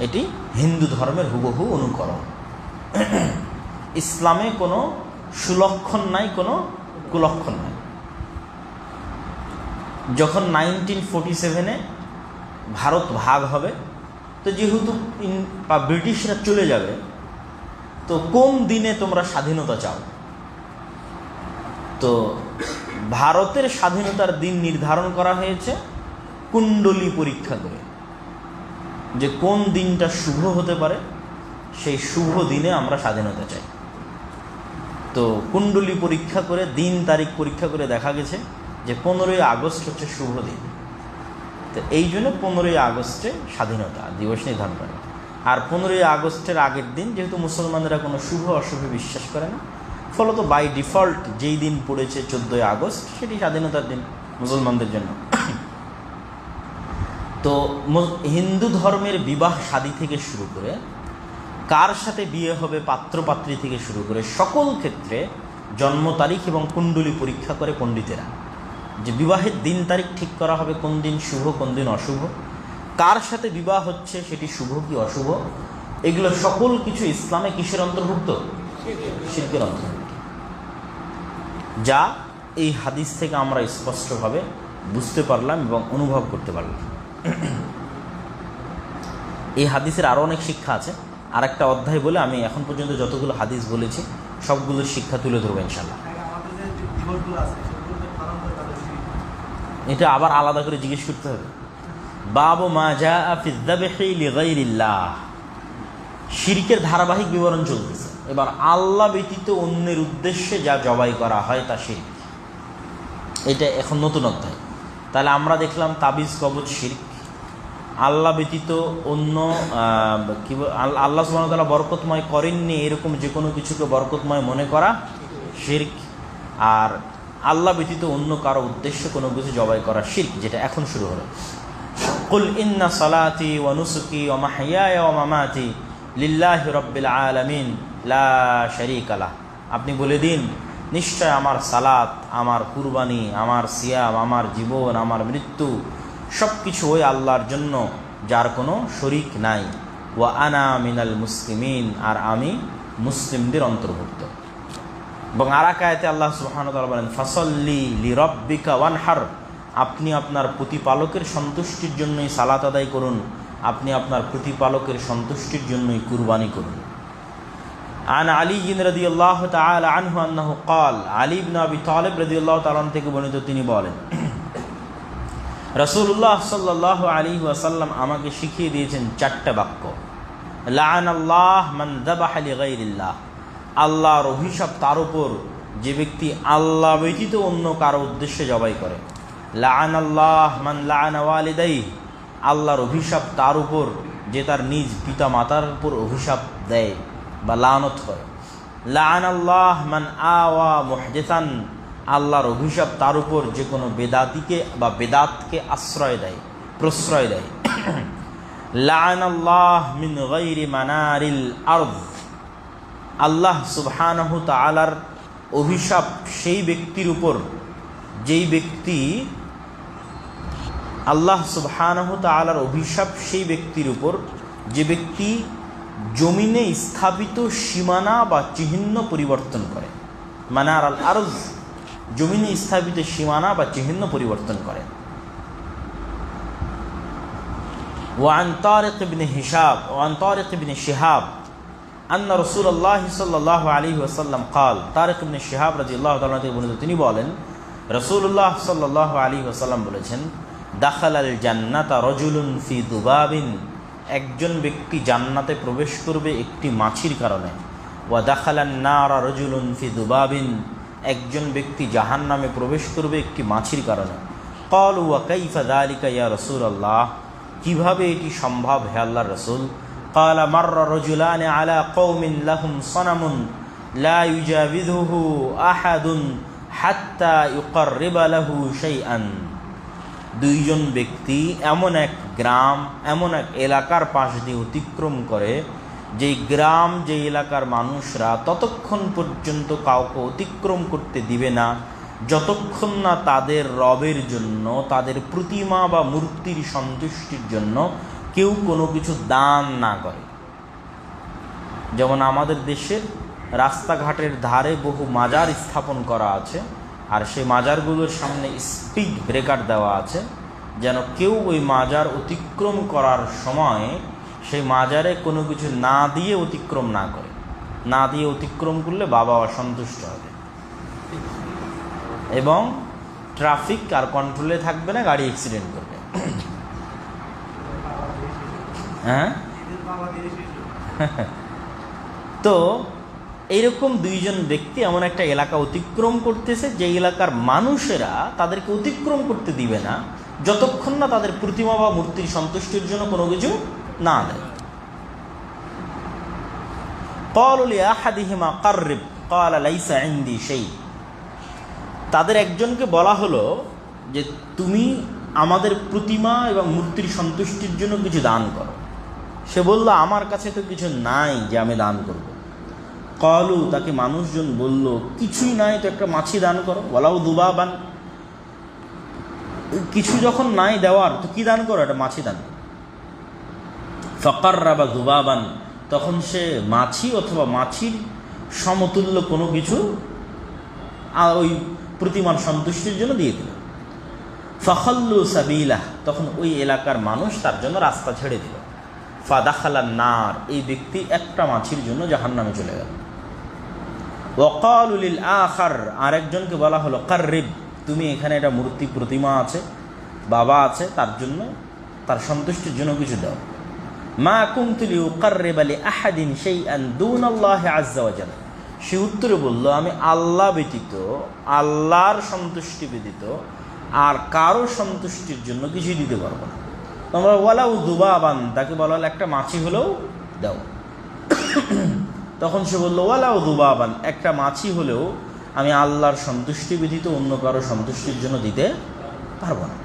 এটি হিন্দু ধর্মের হুবহু অনুকরণ। ইসলামে কোনো সুলক্ষণ নাই, কোনো কুলক্ষণ নাই। যখন 1947-এ ভারত ভাগ হবে, তো যেহেতু ব্রিটিশরা চলে যাবে, তো কোন দিনে তোমরা স্বাধীনতা চাও? তো ভারতের স্বাধীনতার দিন নির্ধারণ করা হয়েছে কুণ্ডলী পরীক্ষা করে, যে কোন দিনটা শুভ হতে পারে, সেই শুভ দিনে আমরা স্বাধীনতা চাই। তো কুণ্ডলী পরীক্ষা করে, দিন তারিখ পরীক্ষা করে দেখা গেছে যে 15ই আগস্ট হচ্ছে শুভ দিন। তো এই জন্য 15ই আগস্টে স্বাধীনতা দিবস নির্ধারণ করে। আর 15ই আগস্টের আগের দিন, যেহেতু মুসলমানরা কোনো শুভ অশুভে বিশ্বাস করে না, ফলত বাই ডিফল্ট যেই দিন পড়েছে 14ই আগস্ট, সেটি স্বাধীনতার দিন মুসলমানদের জন্য। তো হিন্দু ধর্মের বিবাহ শাদী থেকে শুরু করে, কার সাথে বিয়ে হবে পাত্রপাত্রী থেকে শুরু করে, সকল ক্ষেত্রে জন্ম তারিখ এবং কুণ্ডলী পরীক্ষা করে পণ্ডিতেরা, যে বিবাহের দিন তারিখ ঠিক করা হবে, কোন দিন শুভ কোন দিন অশুভ, কার সাথে বিবাহ হচ্ছে সেটি শুভ কি অশুভ, এগুলো সকল কিছু ইসলামে কিসের অন্তর্ভুক্ত? শিরকের অন্তর্ভুক্ত। যা এই হাদিস থেকে আমরা স্পষ্টভাবে বুঝতে পারলাম এবং অনুভব করতে পারলাম। এই হাদিসের আরও অনেক শিক্ষা আছে। আর একটা অধ্যায় বলে আমি এখন পর্যন্ত যতগুলো হাদিস বলেছি সবগুলোর শিক্ষা তুলে ধরবো ইনশাল্লাহ। এটা আবার আলাদা করে জিজ্ঞেস করতে হবে। বাবু মা জাআ ফি যাবহি লিগাইরিল্লাহ, শিরকের ধারাবাহিক বিবরণ চলতেছে। এবার আল্লাহ ব্যতীত অন্যের উদ্দেশ্যে যা জবাই করা হয় তা শিরক। এটা এখন নতুন অধ্যায়। তাহলে আমরা দেখলাম তাবিজ কবজ শিরক, আল্লাহ ব্যতীত অন্য কি আল্লাহ সুবহানাহু ওয়া তাআলা বরকতময় করেননি এরকম যে কোনো কিছুকে বরকতময় মনে করা শিরক, আর আল্লাহ ব্যতীত অন্য কারো উদ্দেশ্যে কোনো কিছু জবাই করা শিরক, যেটা এখন শুরু হলো। কুল ইন্না সালাতি ওয়া নুসুকি ওয়া মাহইয়ায়া ওয়া মামাতি লিল্লাহি রাব্বিল আলামিন লা শারীকা লাহ। আপনি বলে দিন, নিশ্চয় আমার সালাত, আমার কুরবানি, আমার সিয়াম, আমার জীবন, আমার মৃত্যু সব কিছু ওই আল্লাহর জন্য, যার কোনো শরীক নাই। ওয়া আনা মিনাল মুসলিমিন, আর আমি মুসলিমদের অন্তর্ভুক্ত। এবং আর এক আয়াতে আল্লাহ সুবহানাহু ওয়া তাআলা বলেন, ফাসাল্লি লিরাব্বিকা ওয়ানহার, আপনি আপনার প্রতিপালকের সন্তুষ্টির জন্যই সালাত আদায় করুন, আপনি আপনার প্রতিপালকের সন্তুষ্টির জন্যই কুরবানি করুন। আন আলী রাদিয়াল্লাহু তাআলা আনহু আন্নাহু ক্বাল, আলী ইবনে আবি তালিব রাদিয়াল্লাহু তাআলা থেকে বর্ণিত, তিনি বলেন, রাসূলুল্লাহ সাল্লাল্লাহু আলাইহি ওয়াসাল্লাম আমাকে শিখিয়ে দিয়েছেন 4টা বাক্য। লাআনাল্লাহ মান যাবাহা লিগাইরিল্লাহ, আল্লাহর অভিশাপ তার উপর যে ব্যক্তি আল্লাহ ব্যতীত অন্য কারো উদ্দেশ্যে জবাই করে। লাআনাল্লাহ মান লাআনা ওয়ালিদাইহি, আল্লাহর অভিশাপ তার উপর যে তার নিজ পিতা মাতার উপর অভিশাপ দেয় বা লানত করে। লাআনাল্লাহ মান আওয়া মুহদিসান, আল্লাহর অভিশাপ তার উপর যে কোনো বেদাতিকে বা বেদাতকে আশ্রয় দেয়, প্রশ্রয় দেয়। লাআনাল্লাহ মিন গায়রি মানারিল আরদ, আল্লাহ সুবহানাহু তাআলার অভিশাপ সেই ব্যক্তির উপর, যেই ব্যক্তি, আল্লাহ সুবহানাহু তাআলার অভিশাপ সেই ব্যক্তির উপর যে ব্যক্তি জমিনে স্থাপিত সীমানা বা চিহ্ন পরিবর্তন করে। মানার আল আরজ, জমিনে স্থাপিত সীমানা বা চিহ্ন পরিবর্তন করে। ওয়ান তারিক ইবনে শিহাব আন্না রাসূলুল্লাহ সাল্লাল্লাহু আলাইহি ওয়াসাল্লাম قال, তারিক ইবনে শিহাব রাদিয়াল্লাহু তাআলা থেকে বর্ণিত, তিনি বলেন রাসূলুল্লাহ সাল্লাল্লাহু আলাইহি ওয়াসাল্লাম বলেছেন, দাখালাল জান্নাতা রাজুলুন ফি দুবাবিন, একজন ব্যক্তি জান্নাতে প্রবেশ করবে একটি মাছির কারণে। ওয়া দাখালান নারা রাজুলুন ফি দুবাবিন, একজন ব্যক্তি জাহান্নামে প্রবেশ করবে একটি মাছির কারণে। ক্বালু ওয়া কাইফা যালিকা ইয়া রাসূলুল্লাহ, কিভাবে এটি সম্ভব হে আল্লাহর রাসূল? ক্বালা মাররা রাজুলানি আলা কওমিন লাহুম সানামুন লা ইউজাবিযুহু আহাদুন হাত্তা ইউকাররিবা লাহু শাইআন, দুইজন ব্যক্তি এমন এক গ্রাম, এমন এক এলাকার পাশ দিয়ে অতিক্রম করে, যেই গ্রাম, যে এলাকার মানুষরা ততক্ষণ পর্যন্ত কাউকে অতিক্রম করতে দিবে না যতক্ষণ না তাদের রবের জন্য, তাদের প্রতিমা বা মূর্তির সন্তুষ্টির জন্য কেউ কোনো কিছু দান না করে। যেমন আমাদের দেশের রাস্তাঘাটের ধারে বহু মাজার স্থাপন করা আছে, আর সেই মাজারগুলোর সামনে স্পিড ব্রেকার দেওয়া আছে, যেন কেউ ওই মাজার অতিক্রম করার সময় সেই মাজারে কোনো কিছু না দিয়ে অতিক্রম না করে। না দিয়ে অতিক্রম করলে বাবা অসন্তুষ্ট হবে এবং ট্রাফিক আর কন্ট্রোলে থাকবে না, গাড়ি অ্যাক্সিডেন্ট করবে। হ্যাঁ, তো এইরকম দুইজন ব্যক্তি এমন একটা এলাকা অতিক্রম করতেছে, যে এলাকার মানুষেরা তাদেরকে অতিক্রম করতে দিবে না যতক্ষণ না তাদের প্রতিমা বা মূর্তির সন্তুষ্টির জন্য কোনো কিছু না দেয়। ক্বালু লিআহাদিহিমা কাররিব ক্বালা লাইসা ইনদি শাই, তাদের একজনকে বলা হলো যে তুমি আমাদের প্রতিমা এবং মূর্তির সন্তুষ্টির জন্য কিছু দান করো। সে বলল, আমার কাছে তো কিছু নাই যে আমি দান করব। ক্বালু, তাকে মানুষজন বলল, কিছুই নাই তো একটা মাছি দান করো। ওয়ালাউ দুবাবান, কিছু যখন নাই দেওয়ার তো কি দান করো, একটা মাছি দান। ফাকাররাবা দুবাবান, তখন সে মাছি অথবা মাছির সমতুল্য কোনো কিছু ওই প্রতিমার সন্তুষ্টির জন্য দিয়ে দিল। ফাখাল্লু সাবিলাহ, তখন ওই এলাকার মানুষ তার জন্য রাস্তা ছেড়ে দিল। ফাদাখালান নার, এই ব্যক্তি একটা মাছির জন্য জাহান্নামে চলে গেল। ওয়াকালু লিল আখার, আরেকজনকে বলা হলো, কাররিব, তুমি এখানে একটা মূর্তি প্রতিমা আছে, বাবা আছে, তার জন্য, তার সন্তুষ্টির জন্য কিছু দাও। মা কুনতু লিউকাররিবা লিআহাদিন শাইআন দুনাল্লাহি আযজা ওয়া জাল্লা, সে উত্তরে বলল, আমি আল্লাহ ব্যতীত, আল্লাহর সন্তুষ্টি ব্যতীত আর কারো সন্তুষ্টির জন্য কিছুই দিতে পারবো না। তোমরা ওয়ালাউ দুবাবান, তাকে বলা হলো একটা মাছি হলেও দাও। তখন সে বলল, ওয়ালাউ দুবাবান, একটা মাছি হলেও আমি আল্লাহর সন্তুষ্টি ব্যতীত অন্য কারো সন্তুষ্টির জন্য দিতে পারবো না।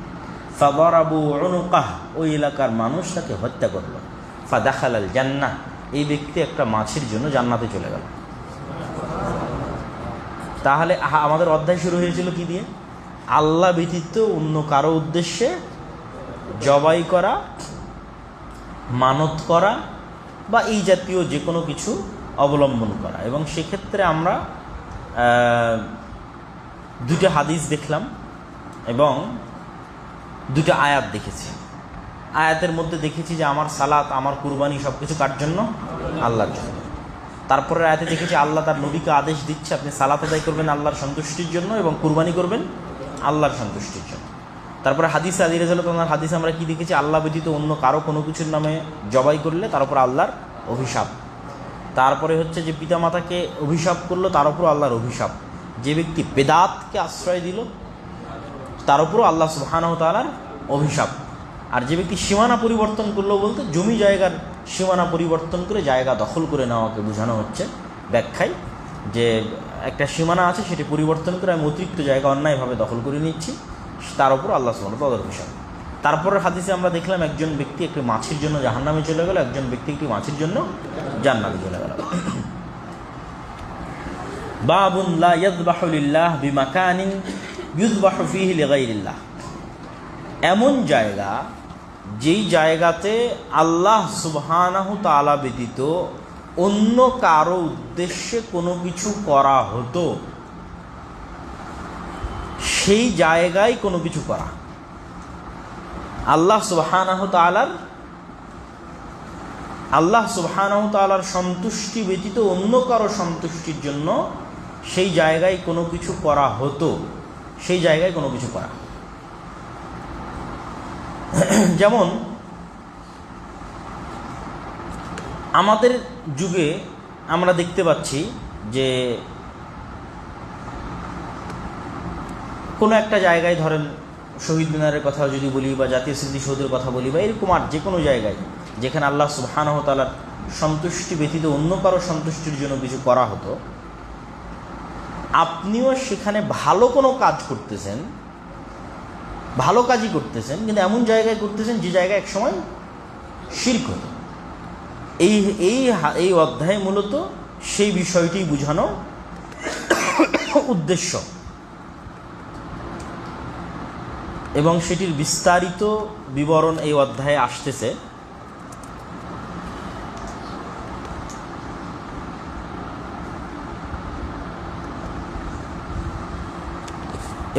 ফাদারাবু উনুকাহ, ওই এলাকার মানুষ তাকে হত্যা করল। ফাদাখালাল জান্নাহ, এই ব্যক্তি একটা মাছির জন্য জান্নাতে চলে গেল। তাহলে আমাদের অধ্যায় শুরু হয়েছিল কি দিয়ে? আল্লাহ ব্যতীত অন্য কারো উদ্দেশ্যে জবাই করা, মানত করা বা এই জাতীয় যে কোনো কিছু অবলম্বন করা। এবং সেক্ষেত্রে আমরা দুটো হাদিস দেখলাম এবং দুটো আয়াত দেখেছি। আয়াতের মধ্যে দেখেছি যে আমার সালাত, আমার কুরবানি সব কিছু কার জন্য? আল্লাহর জন্য। তারপরে আয়াতে দেখেছি আল্লাহ তার নবীকে আদেশ দিচ্ছে, আপনি সালাত আদায় করবেন আল্লাহর সন্তুষ্টির জন্য এবং কুরবানি করবেন আল্লাহর সন্তুষ্টির জন্য। তারপরে হাদিস আলী রাদিয়াল্লাহু হাদিস আমরা কি দেখেছি? আল্লাহ ব্যতীত অন্য কারো কোনো কিছুর নামে জবাই করলে তার উপর আল্লাহর অভিশাপ। তারপরে হচ্ছে যে পিতামাতাকে অভিশাপ করলো, তার উপরও আল্লাহর অভিশাপ। যে ব্যক্তি বেদাতকে আশ্রয় দিল তার উপরও আল্লাহ সুবহানাহু ওয়া তাআলার অভিশাপ। আর যে ব্যক্তি সীমানা পরিবর্তন করলো, বলতে জমি জায়গার সীমানা পরিবর্তন করে জায়গা দখল করে নেওয়াকে বোঝানো হচ্ছে ব্যাখ্যায়, যে একটা সীমানা আছে, সেটি পরিবর্তন করে আমি অতিরিক্ত জায়গা অন্যায়ভাবে দখল করে নিচ্ছি, তার উপর আল্লাহ সুবহানাহু ওয়া তাআলা তদর্থ। তারপরের হাদিসে আমরা দেখলাম একজন ব্যক্তি একটি মাছির জন্য জাহান্নামে চলে গেল, একজন ব্যক্তি একটি মাছির জন্য জান্নাতে চলে গেল। বাবুন লা ইয়াযবাহু লিল্লাহ বিমাকানিন ইউযবাহু ফীহি লিগাইরিল্লাহ, এমন জায়গা যেই জায়গাতে আল্লাহ সুবহানাহু তাআলা ব্যতীত অন্য কারো উদ্দেশ্যে কোনো কিছু করা হতো, সেই জায়গায় কোনো কিছু করা। আল্লাহ সুবহানাহু তাআলার সন্তুষ্টি ব্যতীত অন্য কারো সন্তুষ্টির জন্য সেই জায়গায় কোনো কিছু করা হতো, সেই জায়গায় কোনো কিছু করা। যেমন আমাদের যুগে আমরা দেখতে পাচ্ছি যে কোনো একটা জায়গায়, ধরেন শহীদ মিনারের কথা যদি বলি, বা জাতীয় স্মৃতিসৌধের কথা বলি, বা এরকম আর যে কোনো জায়গায় যেখানে আল্লাহ সুবহানাহু ওয়া তাআলার সন্তুষ্টি ব্যতীত অন্য কারো সন্তুষ্টির জন্য কিছু করা হতো, আপনিও সেখানে ভালো কোনো কাজ করতেছেন, ভালো কাজই করতেছেন, কিন্তু এমন জায়গায় করতেছেন যে জায়গায় একসময় শিরক হতো। এই অধ্যায় মূলত সেই বিষয়টি বোঝানো উদ্দেশ্য, এবং সেটির বিস্তারিত বিবরণ এই অধ্যায়ে আসতেছে।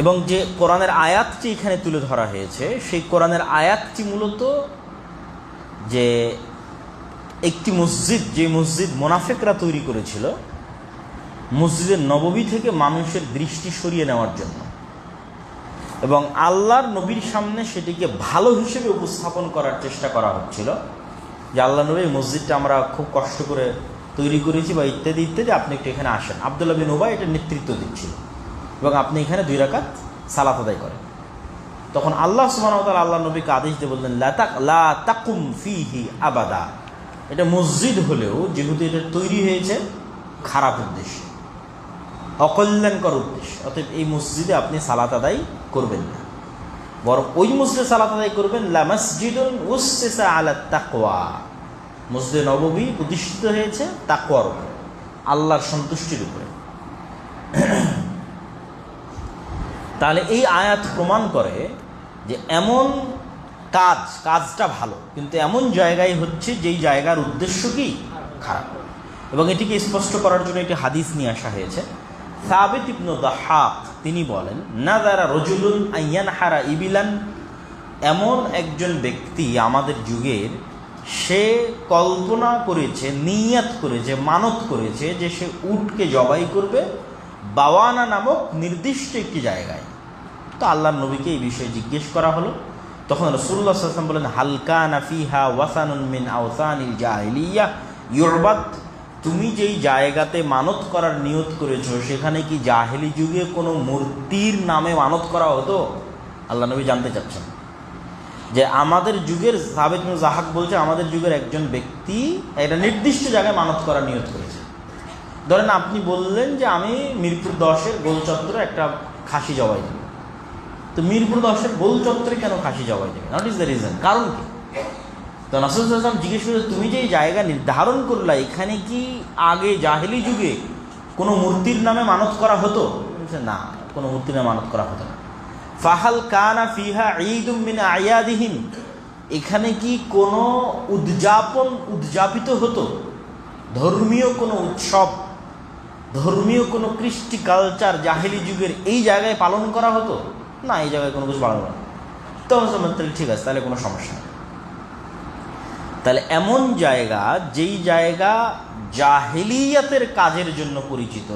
এবং যে কোরআনের আয়াতটি এখানে তুলে ধরা হয়েছে, সেই কোরআনের আয়াতটি মূলত যে একটি মসজিদ, যে মসজিদ মুনাফিকরা তৈরি করেছিল, মসজিদে নববী থেকে মানুষের দৃষ্টি সরিয়ে নেওয়ার জন্য, এবং আল্লাহর নবীর সামনে সেটিকে ভালো হিসেবে উপস্থাপন করার চেষ্টা করা হচ্ছিল, যে আল্লাহ নবী মসজিদটা আমরা খুব কষ্ট করে তৈরি করেছি, বা ইত্যাদি ইত্যাদি, আপনি একটু এখানে আসেন। আব্দুল্লাহ বিন উবাই এটা নেতৃত্ব দিচ্ছিল, এবং আপনি এখানে 2 রাকাত সালাত আদায় করেন। তখন আল্লাহ সুবহানাহু ওয়া তাআলা আল্লাহ নবীকে আদেশ দিয়ে বললেন, লা তাকুম ফীহি আবাদা, এটা মসজিদ হলেও যেহেতু এটা তৈরি হয়েছে খারাপ উদ্দেশ্যে, অকল্যাণকর উদ্দেশ্যে, অতএব এই মসজিদে আপনি সালাত আদায় করবেন না, বরং ওই মসজিদে সালাত আদায় করবেন লা মাসজিদুন উসসিসা আলাত তাকওয়া, মসজিদে নববী প্রতিষ্ঠিত হয়েছে তাকওয়ার উপরে, আল্লাহর সন্তুষ্টির উপরে। তাহলে এই আয়াত প্রমাণ করে যে এমন কাজটা ভালো, কিন্তু এমন জায়গায় হচ্ছে যেই জায়গার উদ্দেশ্য কি খারাপ। এবং এটিকে স্পষ্ট করার জন্য একটি হাদিস নিয়ে আসা হয়েছে। সাবিত ইবনে দাহহাক তিনি বলেন, নাযারা রাজুলুন আইয়ানহারা ইবিলান, এমন একজন ব্যক্তি আমাদের যুগের, সে কল্পনা করেছে, নিয়ত করেছে, মানত করেছে যে সে উটকে জবাই করবে বাওয়ানা নামক নির্দিষ্ট একটি জায়গায়। তো আল্লাহর নবীকে এই বিষয়ে জিজ্ঞেস করা হলো। তখন রাসূলুল্লাহ সাল্লাল্লাহু আলাইহি ওয়াসাল্লাম বলেন, হাল কানা ফিহা ওয়াসানুন মিন আওসানিল জাহিলিয়া ইউরবাদ, তুমি যেই জায়গাতে মানত করার নিয়ত করেছো সেখানে কি জাহেলি যুগে কোনো মূর্তির নামে মানত করা হতো? আল্লাহ নবী জানতে চাচ্ছেন যে আমাদের যুগের, সাবিত ইবনে যাহাক বলছে, আমাদের যুগের একজন ব্যক্তি একটা নির্দিষ্ট জায়গায় মানত করার নিয়ত করেছে। ধরেন আপনি বললেন যে আমি মিরপুর 10-এর গোল চত্বরে একটা খাসি জবাই দেব, তো মিরপুর 10-এর গোল চত্বরে কেন খাসি জবাই দেবে? নট ইজ দ্য রিজন, কারণ কি? তো রাসূল সাল্লাল্লাহু আলাইহি ওয়াসাল্লাম জিজ্ঞেস করে, তুমি যে জায়গা নির্ধারণ করলা এখানে কি আগে জাহেলি যুগে কোনো মূর্তির নামে মানত করা হতো? না, কোনো মূর্তির নামে মানত করা হতো না। ফাহাল কানা ফিহা ঈদুম মিন আয়াদিহিম, এখানে কি কোনো উদযাপিত হতো? ধর্মীয় কোনো উৎসব, ধর্মীয় কোনো কৃষ্টি কালচার জাহেলি যুগের এই জায়গায় পালন করা হতো? না, এই জায়গায় কোনো কিছু পালন করা। তখন তাহলে ঠিক আছে, তাহলে কোনো সমস্যা নেই। তাহলে এমন জায়গা, যেই জায়গা জাহেলিয়াতের কাজের জন্য পরিচিত,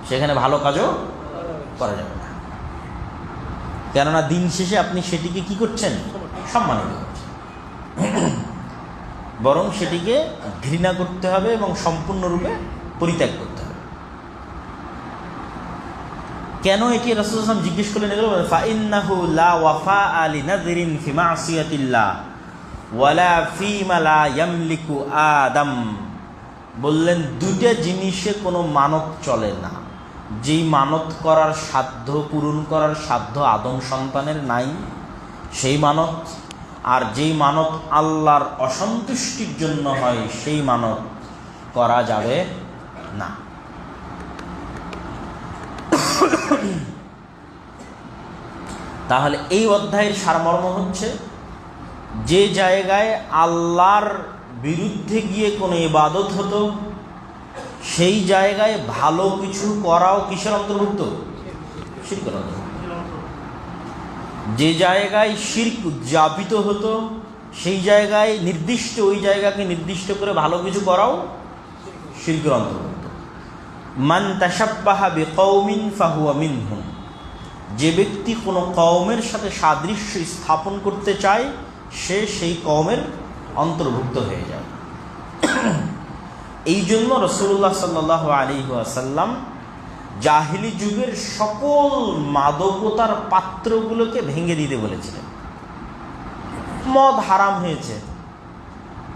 সেখানে ভালো কাজও করা যাবে না, কেননা দিন শেষে আপনি সেটিকে কি করছেন? সম্মানিত করছেন। বরং সেটিকে ঘৃণা করতে হবে এবং সম্পূর্ণরূপে পরিত্যাগ করতে হবে। কেন এটি রাসূল সাল্লাল্লাহু আলাইহি ওয়াসাল্লাম জিজ্ঞেস করলেন? এগুলো ফাইন্নাহু লা ওয়াফা আলি নাযরিন ফি মাসিয়াতিল্লাহ ওয়ালা ফিমা লা ইয়ামলিকু আদম, বললেন দুইটা জিনিসে কোনো মানত চলে না, যেই মানত করার সাধ্য, পূরণ করার সাধ্য আদম সন্তানের নাই সেই মানত, আর যেই মানত আল্লাহর অসন্তুষ্টির জন্য হয় সেই মানত করা যাবে না। তাহলে এই অধ্যায়ের সারমর্ম হচ্ছে, যে জায়গায় আল্লাহর বিরুদ্ধে গিয়ে কোনো ইবাদত হতো সেই জায়গায় ভালো কিছু করাও কিসের অন্তর্ভুক্ত? শিরকের অন্তর্ভুক্ত। যে জায়গায় শিরক উদযাপিত হতো সেই জায়গায় নির্দিষ্ট, ওই জায়গাকে নির্দিষ্ট করে ভালো কিছু করাও শিরকের অন্তর্ভুক্ত। মান তাশাব্বাহা বিকওমিন ফাহুয়া মিনহুম, যে ব্যক্তি কোনো কওমের সাথে সাদৃশ্য স্থাপন করতে চায় সে সেই কওমের অন্তর্ভুক্ত হয়ে যায়। এই জন্য রাসূলুল্লাহ সাল্লাল্লাহু আলাইহি ওয়াসাল্লাম জাহিলি যুগের সকল মাদকতার পাত্রগুলোকে ভেঙে দিতে বলেছিলেন। মদ হারাম হয়েছে,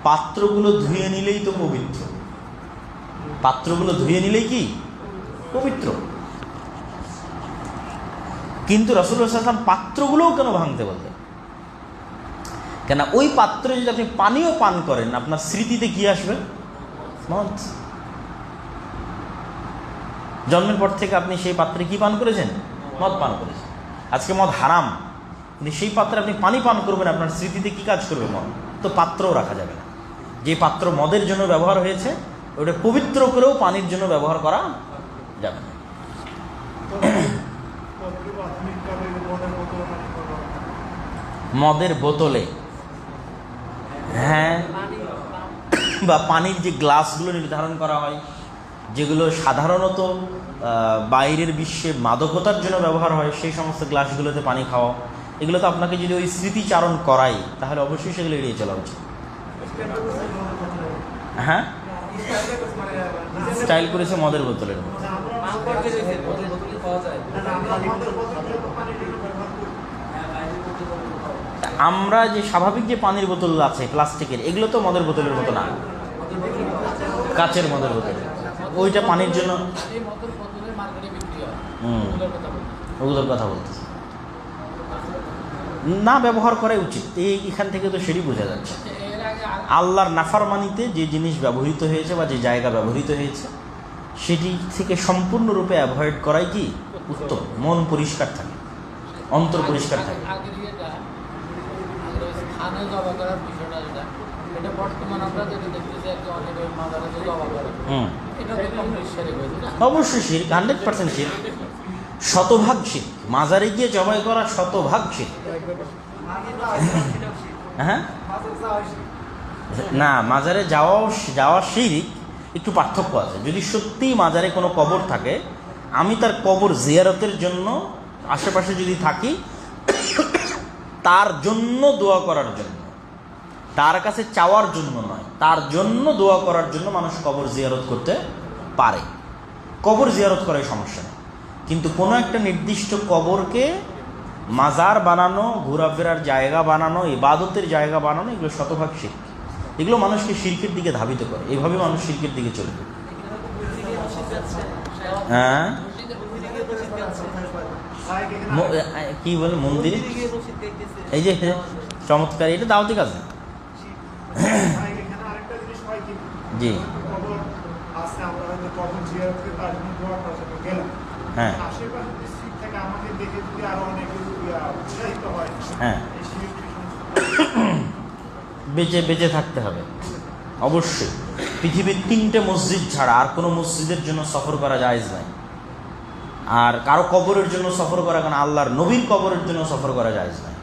পাত্রগুলো ধুয়ে নিলেই তো পবিত্র, পাত্রগুলো ধুয়ে নিলেই কি পবিত্র। কিন্তু রাসূলুল্লাহ সাল্লাল্লাহু আলাইহি ওয়াসাল্লাম পাত্রগুলোও কেন ভাঙতে বললেন? কেন ওই পাত্রে যদি আপনি পানিও পান করেন আপনার স্মৃতিতে কি আসবে? মদ। জন্মের পর থেকে আপনি সেই পাত্রে কি পান করেছেন? মদ পান করেছেন। আজকে মদ হারাম, কিন্তু সেই পাত্রে আপনি পানি পান করবেন, আপনার স্মৃতিতে কি কাজ করবে? মদ। তো পাত্রও রাখা যাবে না। যে পাত্র মদের জন্য ব্যবহার হয়েছে ওটা পবিত্র করেও পানির জন্য ব্যবহার করা যাবে না। মদের বোতলে, হ্যাঁ, বা পানির যে গ্লাসগুলো নির্ধারণ করা হয় যেগুলো সাধারণত বাইরের বিশ্বে মাদকতার জন্য ব্যবহার হয়, সেই সমস্ত গ্লাসগুলোতে পানি খাওয়া, এগুলো তো আপনাকে যদি ওই স্মৃতিচারণ করাই তাহলে অবশ্যই সেগুলো এড়িয়ে চলা উচিত। হ্যাঁ, স্টাইল করেছে মদের বোতলের মতো। আমরা যে স্বাভাবিক যে পানির বোতল আছে প্লাস্টিকের, এগুলো তো মদের বোতলের মতো না, কাচের মদের বোতল, ওইটা পানির জন্য। ওগুলোর কথা বলতেছে না, ব্যবহার করাই উচিত। এখান থেকে তো সেটি বোঝা যাচ্ছে আল্লাহর নাফরমানিতে যে জিনিস ব্যবহৃত হয়েছে বা যে জায়গা ব্যবহৃত হয়েছে সেটি থেকে সম্পূর্ণরূপে অ্যাভয়েড করাই কি উত্তম। মন পরিষ্কার থাকে, অন্তর পরিষ্কার থাকে। অবশ্যই শিরক, 100% শিরক, শতভাগ শিরক। মাজারে গিয়ে জবাই করা শতভাগ শিরক। হ্যাঁ, না, মাজারে যাওয়া শিরক একটু পার্থক্য আছে। যদি সত্যিই মাজারে কোনো কবর থাকে, আমি তার কবর জিয়ারতের জন্য আশেপাশে যদি থাকি, তার জন্য দোয়া করার জন্য, তার কাছে চাওয়ার জন্য নয়, তার জন্য দোয়া করার জন্য মানুষ কবর জিয়ারত করতে পারে। কবর জিয়ারত করাই সমস্যা নেই, কিন্তু কোনো একটা নির্দিষ্ট কবরকে মাজার বানানো, ঘোরাফেরার জায়গা বানানো, ইবাদতের জায়গা বানানো, এগুলো শতভাগ শিরক। এগুলো মানুষকে শিরকের দিকে ধাবিত করে। এইভাবে মানুষ শিরকের দিকে চলবে। হ্যাঁ, কি বলে মন্দিরে, এই যে চমৎকার, এটা দাওয়াতি কাজ। জি, হ্যাঁ হ্যাঁ, বেঁচে থাকতে হবে অবশ্যই। পৃথিবীর 3টে মসজিদ ছাড়া আর কোনো মসজিদের জন্য সফর করা জায়েজ নাই। আর কারো কবরের জন্য সফর করা, কারণ আল্লাহর নবীর কবরের জন্য সফর করা জায়েজ নাই।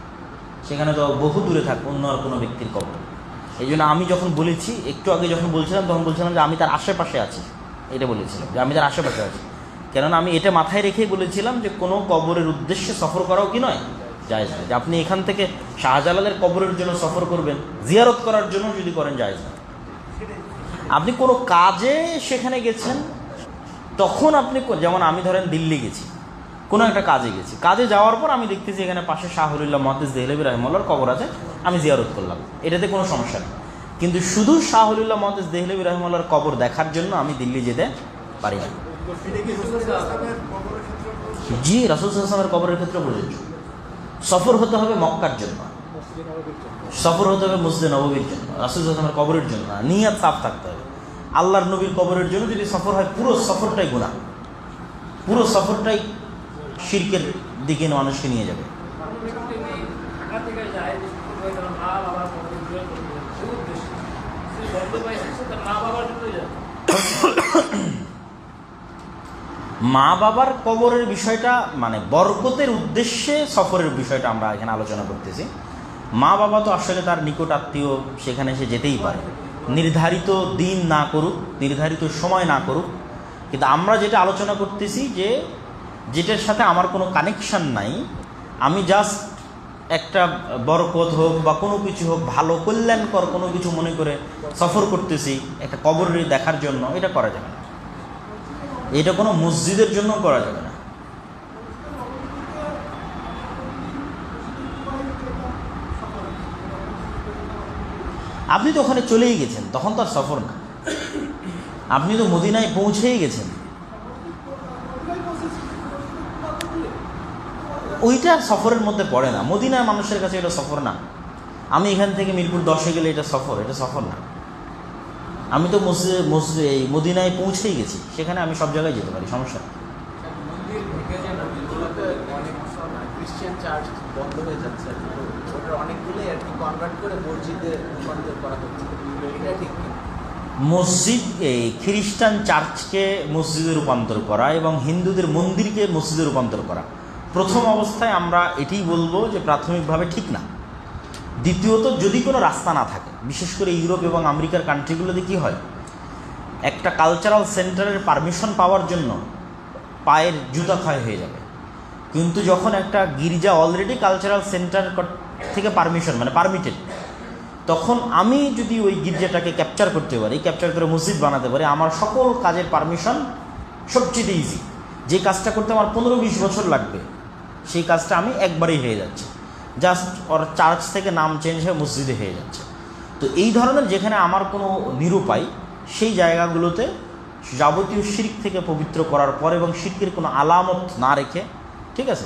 সেখানে তো বহু দূরে থাকবে অন্য আর কোনো ব্যক্তির কবর। এই জন্য আমি যখন বলেছি, একটু আগে যখন বলছিলাম, তখন বলছিলাম যে আমি তার আশেপাশে আছি, এটা বলেছিলাম যে আমি তার আশেপাশে আছি। কেননা আমি এটা মাথায় রেখেই বলেছিলাম যে কোনো কবরের উদ্দেশ্যে সফর করাও কি নয়, জায়েজ নয়। যে আপনি এখান থেকে শাহজালালের কবরের জন্য সফর করবেন, জিয়ারত করার জন্য যদি করেন জায়েজ নয়। আপনি কোনো কাজে সেখানে গেছেন, তখন আপনি, যেমন আমি ধরেন দিল্লি গেছি, কোনো একটা কাজে গেছি, কাজে যাওয়ার পর আমি দেখতেছি এখানে পাশে শাহ ওলিউল্লাহ মুহাদ্দিস দেহলভী রাহিমাহুল্লাহর কবর আছে, আমি জিয়ারত করলাম, এটাতে কোনো সমস্যা নেই। কিন্তু শুধু শাহ ওলিউল্লাহ মুহাদ্দিস দেহলভী রাহিমাহুল্লাহর কবর দেখার জন্য আমি দিল্লি যেতে পারি না। জি, রাসূল সাল্লাল্লাহু আলাইহি ওয়াসাল্লামের কবরের ক্ষেত্রে প্রযোজ্য। সফর হতে হবে মক্কার জন্য, সফর হতে হবে মসজিদে নববীর জন্য, রাসূল সাল্লাল্লাহু আলাইহি ওয়াসাল্লামের কবরের জন্য। নিয়াত সাফ থাকতে হবে। আল্লাহর নবীর কবরের জন্য যদি সফর হয়, পুরো সফরটাই গুনাহ, পুরো সফরটাই শিরকের দিকে মানুষকে নিয়ে যাবে। মা বাবার কবরের বিষয়টা মানে বরকতের উদ্দেশ্যে সফরের বিষয়টা আমরা এখানে আলোচনা করতেছি। মা বাবা তো আসলে তার নিকট আত্মীয়, সেখানে সে যেতেই পারে, নির্ধারিত দিন না করুক, নির্ধারিত সময় না করুক। কিন্তু আমরা যেটা আলোচনা করতেছি যে যেটার সাথে আমার কোনো কানেকশান নাই, আমি জাস্ট একটা বরকত হোক বা কোনো কিছু হোক, ভালো কল্যাণকর কোনো কিছু মনে করে সফর করতেছি একটা কবর দেখার জন্য, এটা করা যাবে না। এটা কোনো মসজিদের জন্য করা যাবে না। আপনি তো ওখানে চলেই গেছেন, তখন তো আর সফর না, আপনি তো মদিনায় পৌঁছেই গেছেন, ওইটা সফরের মধ্যে পড়ে না। মদিনার মানুষের কাছে এটা সফর না। আমি এখান থেকে মিরপুর 10-এ গেলে এটা সফর, এটা সফর না। আমি তো মসজিদে এই মদিনায় পৌঁছেই গেছি, সেখানে আমি সব জায়গায় যেতে পারি, সমস্যা নেই। ক্রিশ্চিয়ান চার্চ বন্ধ হয়ে যাচ্ছে, ওটা অনেকগুলোই আর কি কনভার্ট করে মসজিদে রূপান্তর করা হচ্ছে, এটা ঠিক কি? মসজিদ, এই খ্রিস্টান চার্চকে মসজিদে রূপান্তর করা এবং হিন্দুদের মন্দিরকে মসজিদে রূপান্তর করা, প্রথম অবস্থায় আমরা এটাই বলবো যে প্রাথমিকভাবে ঠিক না। দ্বিতীয়ত, যদি কোনো রাস্তা না থাকে, বিশেষ করে ইউরোপ এবং আমেরিকার কান্ট্রিগুলোতে কী হয়, একটা কালচারাল সেন্টারের পারমিশন পাওয়ার জন্য পায়ের জুতা ক্ষয় হয়ে যাবে। কিন্তু যখন একটা গির্জা অলরেডি কালচারাল সেন্টার থেকে পারমিশন মানে পারমিটেড, তখন আমি যদি ওই গির্জাটাকে ক্যাপচার করতে পারি, ক্যাপচার করে মসজিদ বানাতে পারি, আমার সকল কাজের পারমিশন সবচেয়ে ইজি। যে কাজটা করতে আমার 15-20 বছর লাগবে, সেই কাজটা আমি একবারেই হয়ে যাচ্ছে, জাস্ট ওর চার্চ থেকে নাম চেঞ্জ হয়ে মসজিদে হয়ে যাচ্ছে। তো এই ধরনের যেখানে আমার কোনো নিরুপায়, সেই জায়গাগুলোতে যাবতীয় শিরক থেকে পবিত্র করার পর এবং শিরকের কোনো আলামত না রেখে, ঠিক আছে,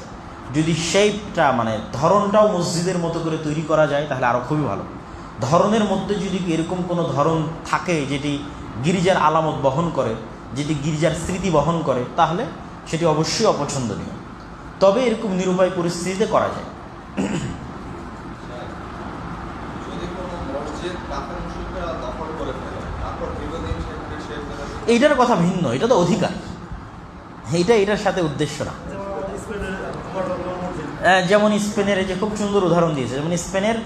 যদি শেপটা মানে ধরনটাও মসজিদের মতো করে তৈরি করা যায় তাহলে আরও খুবই ভালো। ধরনের মধ্যে যদি এরকম কোনো ধরন থাকে যেটি গির্জার আলামত বহন করে, যেটি গির্জার স্মৃতি বহন করে, তাহলে সেটি অবশ্যই অপছন্দনীয়। তবে এরকম নিরুপায় পরিস্থিতিতে করা যায়। এইটার কথা ভিন্ন, এটা তো অধিকার, এটার সাথে উদ্দেশ্য না। যেমন স্পেনের যে খুব সুন্দর উদাহরণ দিয়েছে, যেমন স্পেনের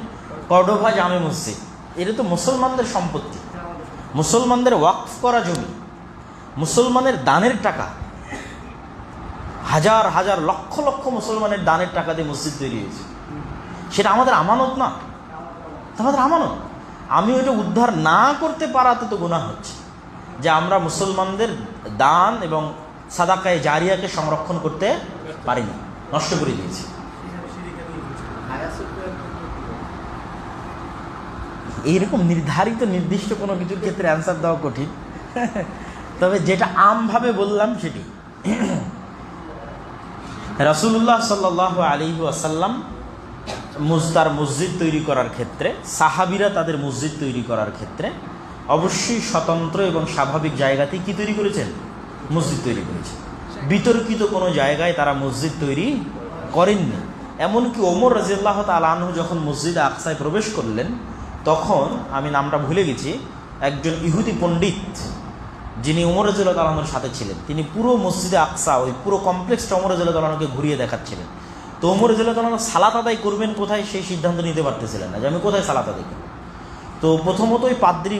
কর্ডোভা জামে মসজিদ, এটা তো মুসলমানদের সম্পত্তি, মুসলমানদের ওয়াকফ করা জমি, মুসলমানের দানের টাকা, হাজার হাজার লক্ষ লক্ষ মুসলমানের দানের টাকা দিয়ে মসজিদ তৈরি হয়েছে। সেটা আমাদের আমানত না, আমাদের আমানত। আমি ওইটা উদ্ধার না করতে পারাতে তো গুনাহ হচ্ছে, যে আমরা মুসলমানদের দান এবং সাদাকায়ে জারিয়াকে সংরক্ষণ করতে পারিনি, নষ্ট করে দিয়েছি। এইরকম নির্ধারিত নির্দিষ্ট কোনো কিছুর ক্ষেত্রে অ্যান্সার দেওয়া কঠিন, তবে যেটা আমভাবে বললাম সেটি। রাসূলুল্লাহ সাল্লাল্লাহু আলাইহি ওয়াসাল্লাম তার মসজিদ তৈরি করার ক্ষেত্রে, সাহাবীরা তাদের মসজিদ তৈরি করার ক্ষেত্রে অবশ্যই স্বতন্ত্র এবং স্বাভাবিক জায়গাতেই কি তৈরি করেছেন? মসজিদ তৈরি করেছেন। বিতর্কিত কোনো জায়গায় তারা মসজিদ তৈরি করেননি। এমনকি ওমর রাদিয়াল্লাহু তাআলা আনহু যখন মসজিদে আকসায় প্রবেশ করলেন, তখন আমি নামটা ভুলে গেছি, একজন ইহুদি পণ্ডিত যিনি ওমর রাদিয়াল্লাহু তাআলা আনহুর সাথে ছিলেন, তিনি পুরো মসজিদে আকসা, ওই পুরো কমপ্লেক্সটা ওমর রাদিয়াল্লাহু তাআলা আনহুকে ঘুরিয়ে দেখাচ্ছিলেন। তো ওমর রাদিয়াল্লাহু তাআলা সালাত আদায় করবেন কোথায়, সেই সিদ্ধান্ত নিতে পারতেছিলেন না যে আমি কোথায় সালাত আদায় করব। তো প্রথমত ওই পাদ্রী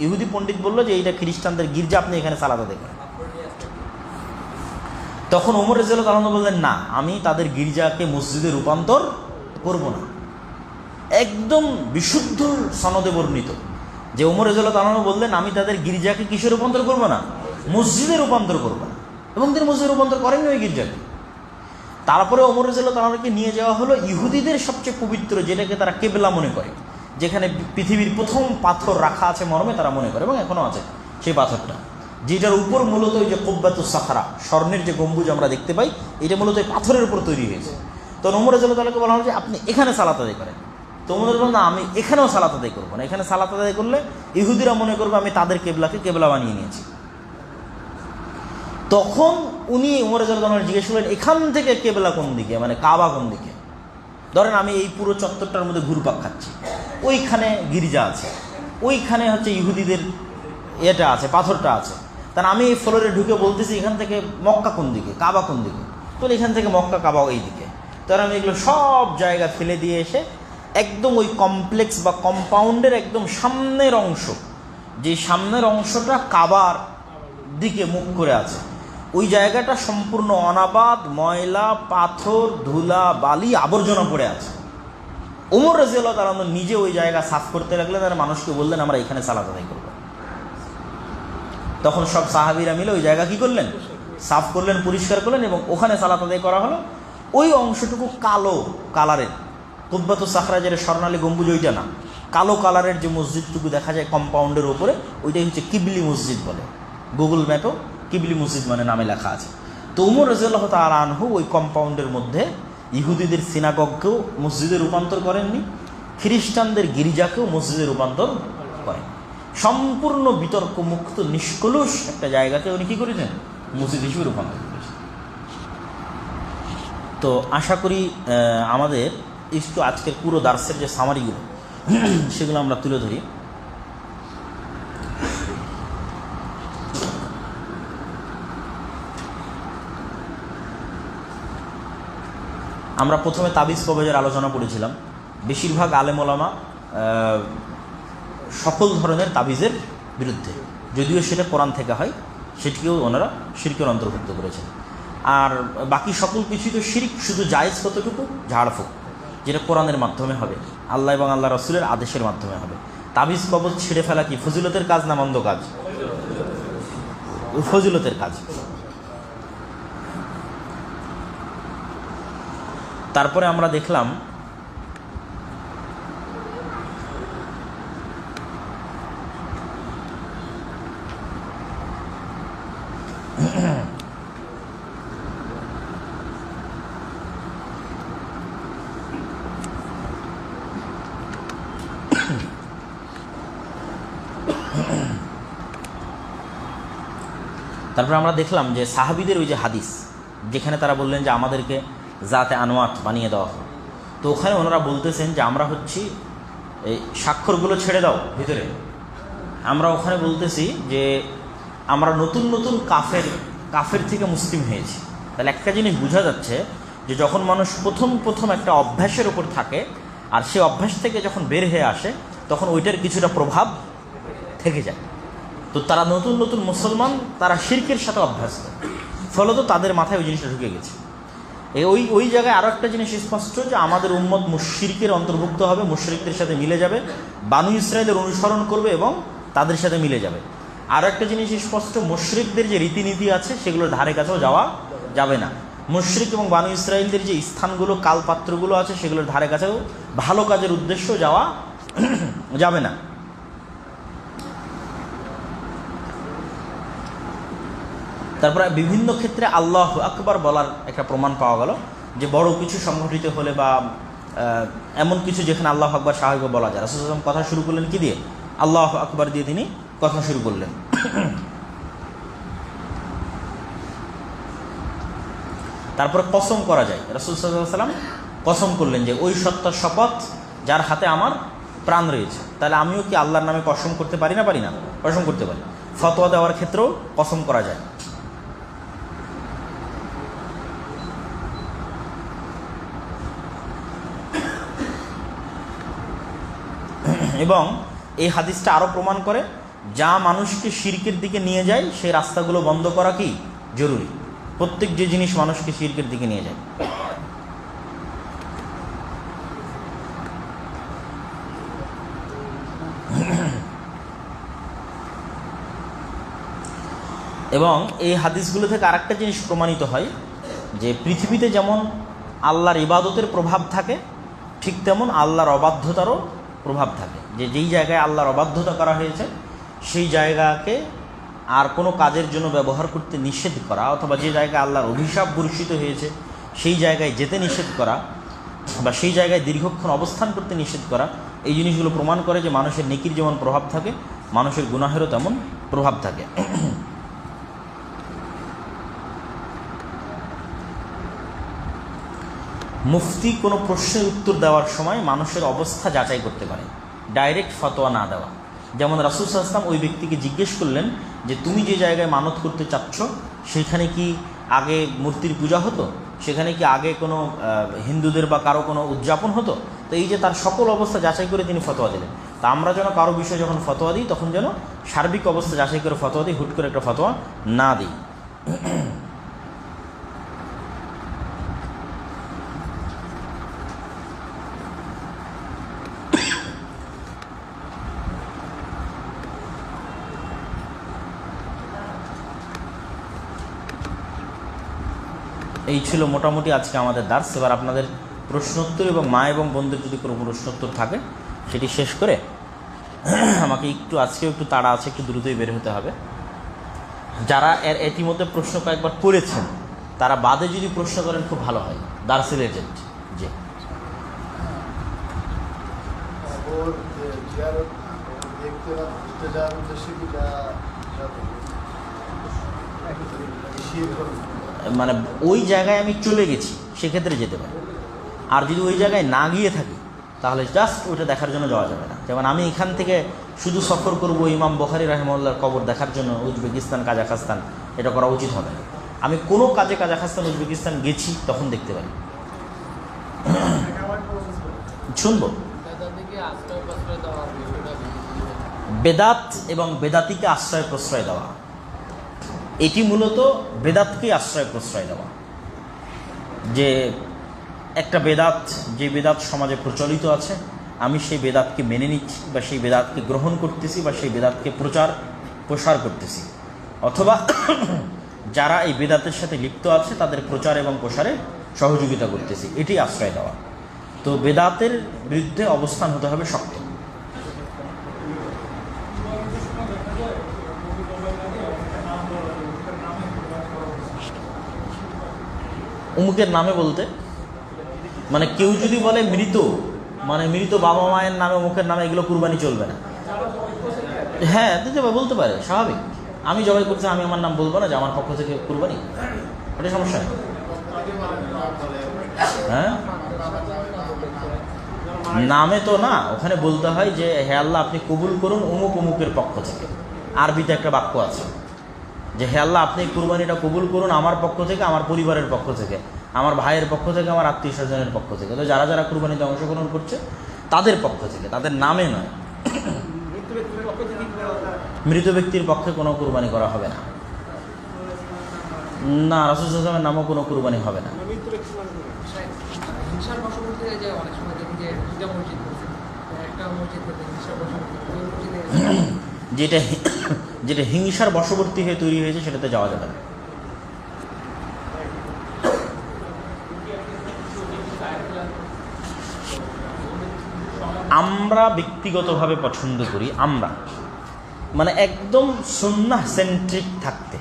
ইহুদি পণ্ডিত বললো যে এইটা খ্রিস্টানদের গির্জা, আপনি এখানে সালাত আদায় করেন। তখন ওমর রাদিয়াল্লাহু তাআলা বললেন, না, আমি তাদের গির্জাকে মসজিদে রূপান্তর করব না। একদম বিশুদ্ধ সনদে বর্ণিত যে ওমর রাদিয়াল্লাহু তাআলা বললেন, আমি তাদের গির্জাকে কিসে রূপান্তর করব না? মসজিদে রূপান্তর করব না। এবং তিনি মসজিদে রূপান্তর করেননি ওই গির্জাকে। তারপরে ওমর রাদিয়াল্লাহু তাআলাকে নিয়ে যাওয়া হলো ইহুদিদের সবচেয়ে পবিত্র, যেটাকে তারা কেবলা মনে করে, যেখানে পৃথিবীর প্রথম পাথর রাখা আছে মর্মে তারা মনে করে, এবং এখনও আছে সেই পাথরটা, যেটার উপর মূলত ওই যে কুব্বাতুস সাখরা, স্বর্ণের যে গম্বুজ আমরা দেখতে পাই, এটা মূলত এই পাথরের উপর তৈরি হয়েছে। তো ওমর রাদিয়াল্লাহু তাআলাকে বলা হলো যে আপনি এখানে সালাত আদায় করেন। তো ওমর বললেন না, আমি এখানেও সালাত আদায় করবো না, এখানে সালাত আদায় করলে ইহুদিরা মনে করবে আমি তাদের কেবলাকে কেবলা বানিয়ে নিয়েছি। তখন উনি ওমর রাদিয়াল্লাহু তাআলা জিজ্ঞেস করলেন এখান থেকে কেবলা কোন দিকে, মানে কাবা কোন দিকে? ধরেন আমি এই পুরো চত্বরটার মধ্যে ঘুরপাক খাচ্ছি, ওইখানে গির্জা আছে, ওইখানে হচ্ছে ইহুদিদের এটা আছে, পাথরটা আছে, তার আমি এই ফ্লোরে ঢুকে বলতেছি এখান থেকে মক্কা কোন দিকে, কাবা কোন দিকে? তো এখান থেকে মক্কা কাবা এই দিকে। তার আমি এগুলো সব জায়গা ফেলে দিয়ে এসে একদম ওই কমপ্লেক্স বা কম্পাউন্ডের একদম সামনের অংশ, যে সামনের অংশটা কাবার দিকে মুখ করে আছে, ওই জায়গাটা সম্পূর্ণ অনাবাদ, ময়লা, পাথর, ধুলা, বালি, আবর্জনা পড়ে আছে। ওমর রাদিয়াল্লাহু তাআলা নিজে ওই জায়গা সাফ করতে লাগলেন, আর মানুষকে বললেন আমরা এখানে সালাত আদায় করব। তখন সব সাহাবীরা মিলে ওই জায়গা কি করলেন? সাফ করলেন, পরিষ্কার করলেন, এবং ওখানে সালাত আদায় করা হলো। ওই অংশটুকু কালো কালারের, কুব্বাতুস সাখরা যেটা স্বর্ণালী গম্বুজ, ওইটা না, কালো কালারের যে মসজিদটুকু দেখা যায় কম্পাউন্ডের ওপরে, ওইটাই হচ্ছে কিবলি মসজিদ বলে। গুগল ম্যাপেও কিবলি মসজিদ মানে নামে লেখা আছে। তো ওমর রাদিয়াল্লাহু তাআলা আনহু ওই কম্পাউন্ডের মধ্যে ইহুদিদের সিনাগগকেও মসজিদে রূপান্তর করেননি, খ্রিস্টানদের গির্জাকেও মসজিদে রূপান্তর করেন। সম্পূর্ণ বিতর্কমুক্ত নিষ্কলুষ একটা জায়গাকে উনি কী করেছেন? মসজিদ হিসেবে রূপান্তর করেছেন। তো আশা করি আমাদের একটু আজকের পুরো দার্সের যে সামারিগুলো সেগুলো আমরা তুলে ধরি। আমরা প্রথমে তাবিজ কবজের আলোচনা করেছিলাম। বেশিরভাগ আলেম ওলামা সকল ধরনের তাবিজের বিরুদ্ধে, যদিও সেটা কোরআন থেকে হয়, সেটিকেও ওনারা শিরকের অন্তর্ভুক্ত করেছেন। আর বাকি সকল কিছুই তো শিরক, শুধু জায়েজ কতটুকু? ঝাড়ফুঁক, যেটা কোরআনের মাধ্যমে হবে, আল্লাহ এবং আল্লাহ রসুলের আদেশের মাধ্যমে হবে। তাবিজ কবজ ছিঁড়ে ফেলা কি ফজিলতের কাজ না মন্দ কাজ? ফজিলতের কাজ। তারপরে আমরা দেখলাম যে সাহাবীদের ওই যে হাদিস, যেখানে তারা বললেন যে আমাদেরকে জাতে আনওয়াত বানিয়ে দেওয়া হয়, তো ওখানে ওনারা বলতেছেন যে আমরা হচ্ছি এই স্বাক্ষরগুলো ছেড়ে দাও ভিতরে। আমরা ওখানে বলতেছি যে আমরা নতুন নতুন কাফের থেকে মুসলিম হয়েছি। তাহলে একটা জিনিস বোঝা যাচ্ছে যে যখন মানুষ প্রথম একটা অভ্যাসের উপর থাকে, আর সে অভ্যাস থেকে যখন বের হয়ে আসে, তখন ওইটার কিছুটা প্রভাব থেকে যায়। তো তারা নতুন নতুন মুসলমান, তারা শিরকের সাথে অভ্যস্ত, ফলত তাদের মাথায় ওই জিনিসটা ঢুকে গেছে। ওই জায়গায় আরও একটা জিনিস স্পষ্ট যে আমাদের উম্মত মুশরিকের অন্তর্ভুক্ত হবে, মুশরিকদের সাথে মিলে যাবে, বানু ইসরায়েলের অনুসরণ করবে এবং তাদের সাথে মিলে যাবে। আরও একটা জিনিস স্পষ্ট, মুশরিকদের যে রীতিনীতি আছে সেগুলোর ধারে কাছেও যাওয়া যাবে না। মুশরিক এবং বানু ইসরায়েলদের যে স্থানগুলো, কালপাত্রগুলো আছে, সেগুলোর ধারে কাছেও ভালো কাজের উদ্দেশ্য যাওয়া যাবে না। তারপরে বিভিন্ন ক্ষেত্রে আল্লাহু আকবার বলার একটা প্রমাণ পাওয়া গেল, যে বড় কিছু সংঘটিত হলে বা এমন কিছু যেখানে আল্লাহু আকবার স্বাভাবিক বলা যায়। রাসূল সাল্লাল্লাহু আলাইহি ওয়াসাল্লাম কথা শুরু করলেন কি দিয়ে? আল্লাহু আকবার দিয়ে তিনি কথা শুরু করলেন। তারপরে কসম করা যায়, রাসূল সাল্লাল্লাহু আলাইহি ওয়াসাল্লাম কসম করলেন যে ওই সত্তার শপথ যার হাতে আমার প্রাণ রয়েছে। তাহলে আমিও কি আল্লাহর নামে কসম করতে পারি না? পারি না? কসম করতে পারি। ফতোয়া দেওয়ার ক্ষেত্রেও কসম করা যায়। এবং এই হাদিসটা আরও প্রমাণ করে, যা মানুষকে শিরকের দিকে নিয়ে যায় সেই রাস্তাগুলো বন্ধ করা কি জরুরি। প্রত্যেক যে জিনিস মানুষকে শিরকের দিকে নিয়ে যায়। এবং এই হাদিসগুলো থেকে আরেকটা জিনিস প্রমাণিত হয় যে পৃথিবীতে যেমন আল্লাহর ইবাদতের প্রভাব থাকে, ঠিক তেমন আল্লাহর অবাধ্যতারও প্রভাব থাকে, যে যেই জায়গায় আল্লাহর অবাধ্যতা করা হয়েছে সেই জায়গাকে আর কোনো কাজের জন্য ব্যবহার করতে নিষেধ করা, অথবা যে জায়গায় আল্লাহর অভিশাপ বর্ষিত হয়েছে সেই জায়গায় যেতে নিষেধ করা, বা সেই জায়গায় দীর্ঘক্ষণ অবস্থান করতে নিষেধ করা, এই জিনিসগুলো প্রমাণ করে যে মানুষের নেকির যেমন প্রভাব থাকে, মানুষের গুনাহেরও তেমন প্রভাব থাকে। মুফতি কোনো প্রশ্নের উত্তর দেওয়ার সময় মানুষের অবস্থা যাচাই করতে পারে, ডাইরেক্ট ফতোয়া না দেওয়া। যেমন রাসূল সাল্লাল্লাহু আলাইহি ওয়াসাল্লাম ওই ব্যক্তিকে জিজ্ঞেস করলেন যে তুমি যে জায়গায় মানত করতে চাচ্ছ সেখানে কি আগে মূর্তির পূজা হতো, সেখানে কি আগে কোনো হিন্দুদের বা কারো কোনো উদযাপন হতো। তো এই যে তার সকল অবস্থা যাচাই করে তিনি ফতোয়া দিলেন। তা আমরা যেন কারো বিষয়ে যখন ফতোয়া দিই তখন যেন সার্বিক অবস্থা যাচাই করে ফতোয়া দিই, হুট করে একটা ফতোয়া না দিই। এই ছিল মোটামুটি আজকে আমাদের দার্স। এবার আপনাদের প্রশ্নোত্তর এবং মা এবং বোনদের যদি কোনো প্রশ্নোত্তর থাকে সেটি শেষ করে আমাকে একটু, আজকেও একটু তাড়া আছে, একটু দ্রুতই বের হতে হবে। যারা ইতিমধ্যে প্রশ্ন কয়েকবার করেছেন তারা বাদে যদি প্রশ্ন করেন খুব ভালো হয়, দার্সের এজেন্ট। জি, মানে ওই জায়গায় আমি চলে গেছি সেক্ষেত্রে যেতে পারি, আর যদি ওই জায়গায় না গিয়ে থাকি তাহলে জাস্ট ওইটা দেখার জন্য যাওয়া যাবে না। যেমন আমি এখান থেকে শুধু সফর করব ইমাম বুখারী রাহিমাহুল্লাহর কবর দেখার জন্য উজবেকিস্তান, কাজাখস্তান, এটা করা উচিত হবে না। আমি কোনো কাজে কাজাখস্তান, উজবেকিস্তান গেছি তখন দেখতে পারি। শুনবো বেদাত এবং বেদাতিকে আশ্রয় প্রশ্রয় দেওয়া, এটি মূলত বেদাতকে আশ্রয় প্রশ্রয় দেওয়া। যে একটা বেদাত, যে বেদাত সমাজে প্রচলিত আছে, আমি সেই বেদাতকে মেনে নিচ্ছি বা সেই বেদাতকে গ্রহণ করতেছি বা সেই বেদাতকে প্রসার করতেছি, অথবা যারা এই বেদাতের সাথে লিপ্ত আছে তাদের প্রচার এবং প্রসারে সহযোগিতা করতেছি, এটি আশ্রয় দেওয়া। তো বেদাতের বিরুদ্ধে অবস্থান হতে হবে শক্ত। অমুকের নামে বলতে মানে কেউ যদি বলে মৃত, মানে মৃত বাবা মায়ের নামে, অমুকের নামে, এগুলো কুরবানি চলবে না। হ্যাঁ বলতে পারে, স্বাভাবিক। আমি জবাই করছি, আমি আমার নাম বলবো না যে আমার পক্ষ থেকে কুরবানি, এটা সমস্যা নেই। হ্যাঁ, নামে তো না, ওখানে বলতে হয় যে হে আল্লাহ আপনি কবুল করুন অমুক অমুকের পক্ষ থেকে। আরবিতে একটা বাক্য আছে যে হে আল্লাহ আপনি কুরবানিটা কবুল করুন আমার পক্ষ থেকে, আমার পরিবারের পক্ষ থেকে, আমার ভাইয়ের পক্ষ থেকে, আমার আত্মীয় স্বজনের পক্ষ থেকে। তো যারা যারা কুরবানিতে অংশগ্রহণ করছে তাদের পক্ষ থেকে, তাদের নামে নয়। মৃত ব্যক্তির পক্ষে কোনো কুরবানি করা হবে না। না, রাসূল সাল্লাল্লাহু আলাইহি ওয়াসাল্লামের নামও কোনো কুরবানি হবে না। যেটা হিংসার বশবর্তী হয়ে তৈরি হয়েছে সেটাতে যাওয়া যাবে না। আমরা ব্যক্তিগতভাবে পছন্দ করি, আমরা মানে একদম সুন্নাহ সেন্ট্রিক থাকতে।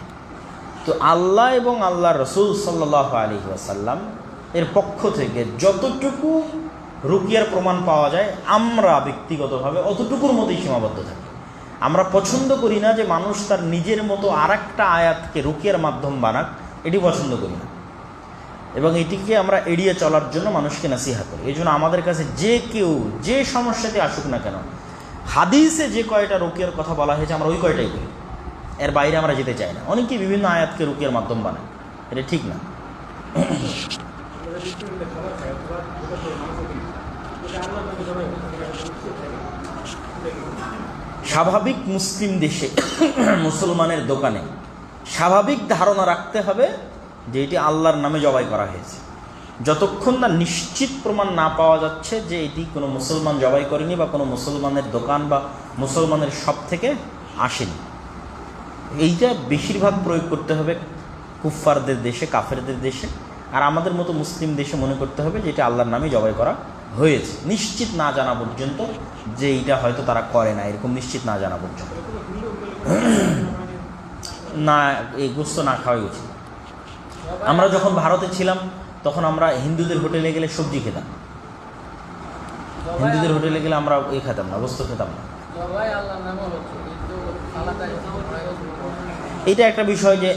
তো আল্লাহ এবং আল্লাহ রসুল সাল্লাল্লাহু আলাইহি ওয়াসাল্লাম এর পক্ষ থেকে যতটুকু রুকিয়ার প্রমাণ পাওয়া যায় আমরা ব্যক্তিগতভাবে অতটুকুর মতোই সীমাবদ্ধ থাকি। আমরা পছন্দ করি না যে মানুষ তার নিজের মতো আর একটা আয়াতকে রুকিয়ার মাধ্যম বানাক, এটি পছন্দ করি না, এবং এটিকে আমরা এড়িয়ে চলার জন্য মানুষকে নাসিহা করি। এই জন্য আমাদের কাছে যে কেউ যে সমস্যাতে আসুক না কেন, হাদিসে যে কয়টা রুকিয়ার কথা বলা হয়েছে আমরা ওই কয়টাই করি, এর বাইরে আমরা যেতে চাই না। অনেকে বিভিন্ন আয়াতকে রুকিয়ার মাধ্যম বানায়, এটা ঠিক না। স্বাভাবিক মুসলিম দেশে মুসলমানের দোকানে স্বাভাবিক ধারণা রাখতে হবে যে এটি আল্লাহর নামে জবাই করা হয়েছে, যতক্ষণ না নিশ্চিত প্রমাণ না পাওয়া যাচ্ছে যে এটি কোনো মুসলমান জবাই করেনি বা কোনো মুসলমানের দোকান বা মুসলমানের শপ থেকে আসেনি। এইটা বেশিরভাগ প্রয়োগ করতে হবে কুফফারদের দেশে, কাফেরদের দেশে। আর আমাদের মতো মুসলিম দেশে মনে করতে হবে যে এটা আল্লাহর নামে জবাই করা হয়েছে, নিশ্চিত না জানা পর্যন্ত যে এইটা হয়তো তারা করে না, এরকম নিশ্চিত না জানা পর্যন্ত না, এই গোস্ত না খাওয়াই উচিত। আমরা যখন ভারতে ছিলাম তখন আমরা হিন্দুদের হোটেলে গেলে সবজি খেতাম, হিন্দুদের হোটেলে গেলে আমরা এই খেতাম না, গোস্ত খেতাম না। এটা একটা বিষয় যে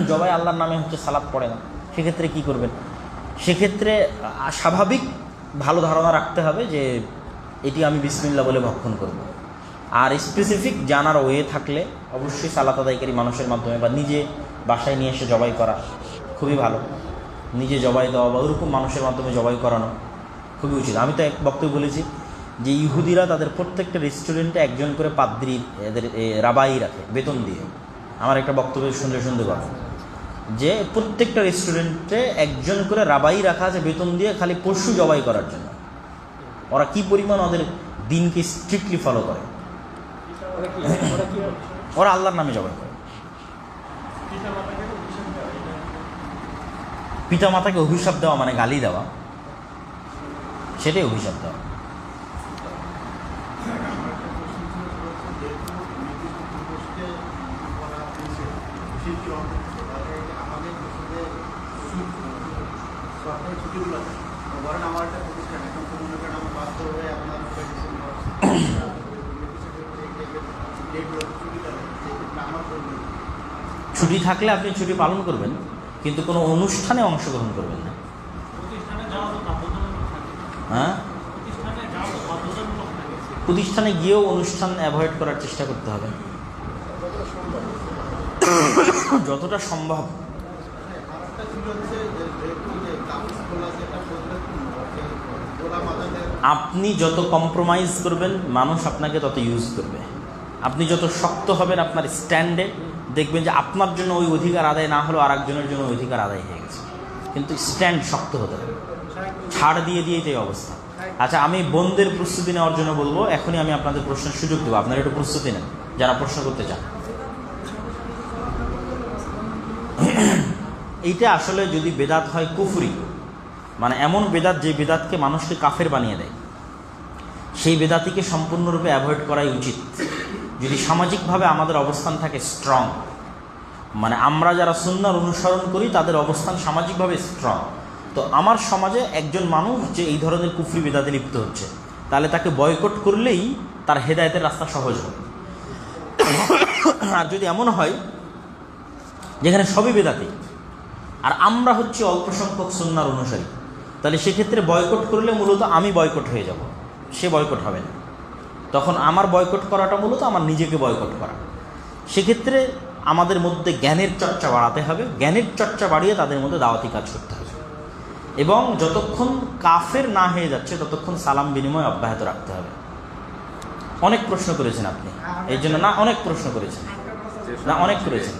জবাই আল্লাহর নামে হচ্ছে, সালাত পড়ে না, সেক্ষেত্রে কি করবেন? সেক্ষেত্রে স্বাভাবিক ভালো ধারণা রাখতে হবে যে এটি আমি বিসমিল্লাহ বলে ভক্ষণ করব। আর স্পেসিফিক জানার ওয়ে থাকলে অবশ্যই সালাত আদায়কারী মানুষের মাধ্যমে বা নিজে বাসায় নিয়ে এসে জবাই করা খুবই ভালো, নিজে জবাই দেওয়া বা ওরকম মানুষের মাধ্যমে জবাই করানো খুবই উচিত। আমি তো এক বক্তব্য বলেছি যে ইহুদিরা তাদের প্রত্যেকটা রেস্টুরেন্টে একজন করে পাদ্রী, এদের রাবাই রাখে বেতন দিয়ে। আমার একটা বক্তব্য শুনতে শুনতে পাবো যে প্রত্যেকটা রেস্টুরেন্টে একজন করে রাবাই রাখা আছে বেতন দিয়ে, খালি পশু জবাই করার জন্য। ওরা কি পরিমাণ ওদের দিনকে স্ট্রিক্টলি ফলো করে, ওরা আল্লাহর নামে জবাই করে। পিতা মাতাকে অভিশাপ দেওয়া মানে গালি দেওয়া, সেটাই অভিশাপ দেওয়া। ছুটি থাকলে আপনি ছুটি পালন করবেন, কিন্তু কোনো অনুষ্ঠানে অংশগ্রহণ করবেন না। হ্যাঁ, প্রতিষ্ঠানে গিয়েও অনুষ্ঠান অ্যাভয়েড করার চেষ্টা করতে হবে যতটা সম্ভব। আপনি যত কম্প্রোমাইজ করবেন মানুষ আপনাকে তত ইউজ করবে। আপনি যত শক্ত হবেন আপনার স্ট্যান্ডে, দেখবেন যে আপনার জন্য ওই অধিকার আদায় না হলেও আর একজনের জন্য অধিকার আদায় হয়ে গেছে। কিন্তু স্ট্যান্ড শক্ত হতে হবে, ছাড় দিয়ে দিয়েই এই অবস্থা। আচ্ছা, আমি বোনদের প্রস্তুতি নেওয়ার জন্য বলবো, এখনই আমি আপনাদের প্রশ্নের সুযোগ দেবো, আপনারা একটু প্রস্তুতি নেন যারা প্রশ্ন করতে চান। এইটা আসলে যদি বেদাত হয় কুফরি, মানে এমন বেদাত যে বেদাতকে মানুষকে কাফের বানিয়ে দেয়, সেই বেদাতিকে সম্পূর্ণরূপে অ্যাভয়েড করাই উচিত। যদি সামাজিকভাবে আমাদের অবস্থান থাকে স্ট্রং, মানে আমরা যারা সুন্নাহর অনুসরণ করি তাদের অবস্থান সামাজিকভাবে স্ট্রং, তো আমার সমাজে একজন মানুষ যে এই ধরনের কুফরি বেদাতে লিপ্ত হচ্ছে, তাহলে তাকে বয়কট করলেই তার হেদায়েতের রাস্তা সহজ হবে। আর যদি এমন হয় যেখানে সবই বেদাতি আর আমরা হচ্ছে অল্প সংখ্যক সুন্নাহর অনুসারী, তাহলে সেক্ষেত্রে বয়কট করলে মূলত আমি বয়কট হয়ে যাব, সে বয়কট হবে না। তখন আমার বয়কট করাটা মূলত আমার নিজেকে বয়কট করা। সেক্ষেত্রে আমাদের মধ্যে জ্ঞানের চর্চা বাড়াতে হবে, জ্ঞানের চর্চা বাড়িয়ে তাদের মধ্যে দাওয়াতি কাজ করতে হবে, এবং যতক্ষণ কাফের না হয়ে যাচ্ছে ততক্ষণ সালাম বিনিময় অব্যাহত রাখতে হবে। অনেক প্রশ্ন করেছেন আপনি, এই জন্য না অনেক প্রশ্ন করেছেন, না অনেক করেছেন।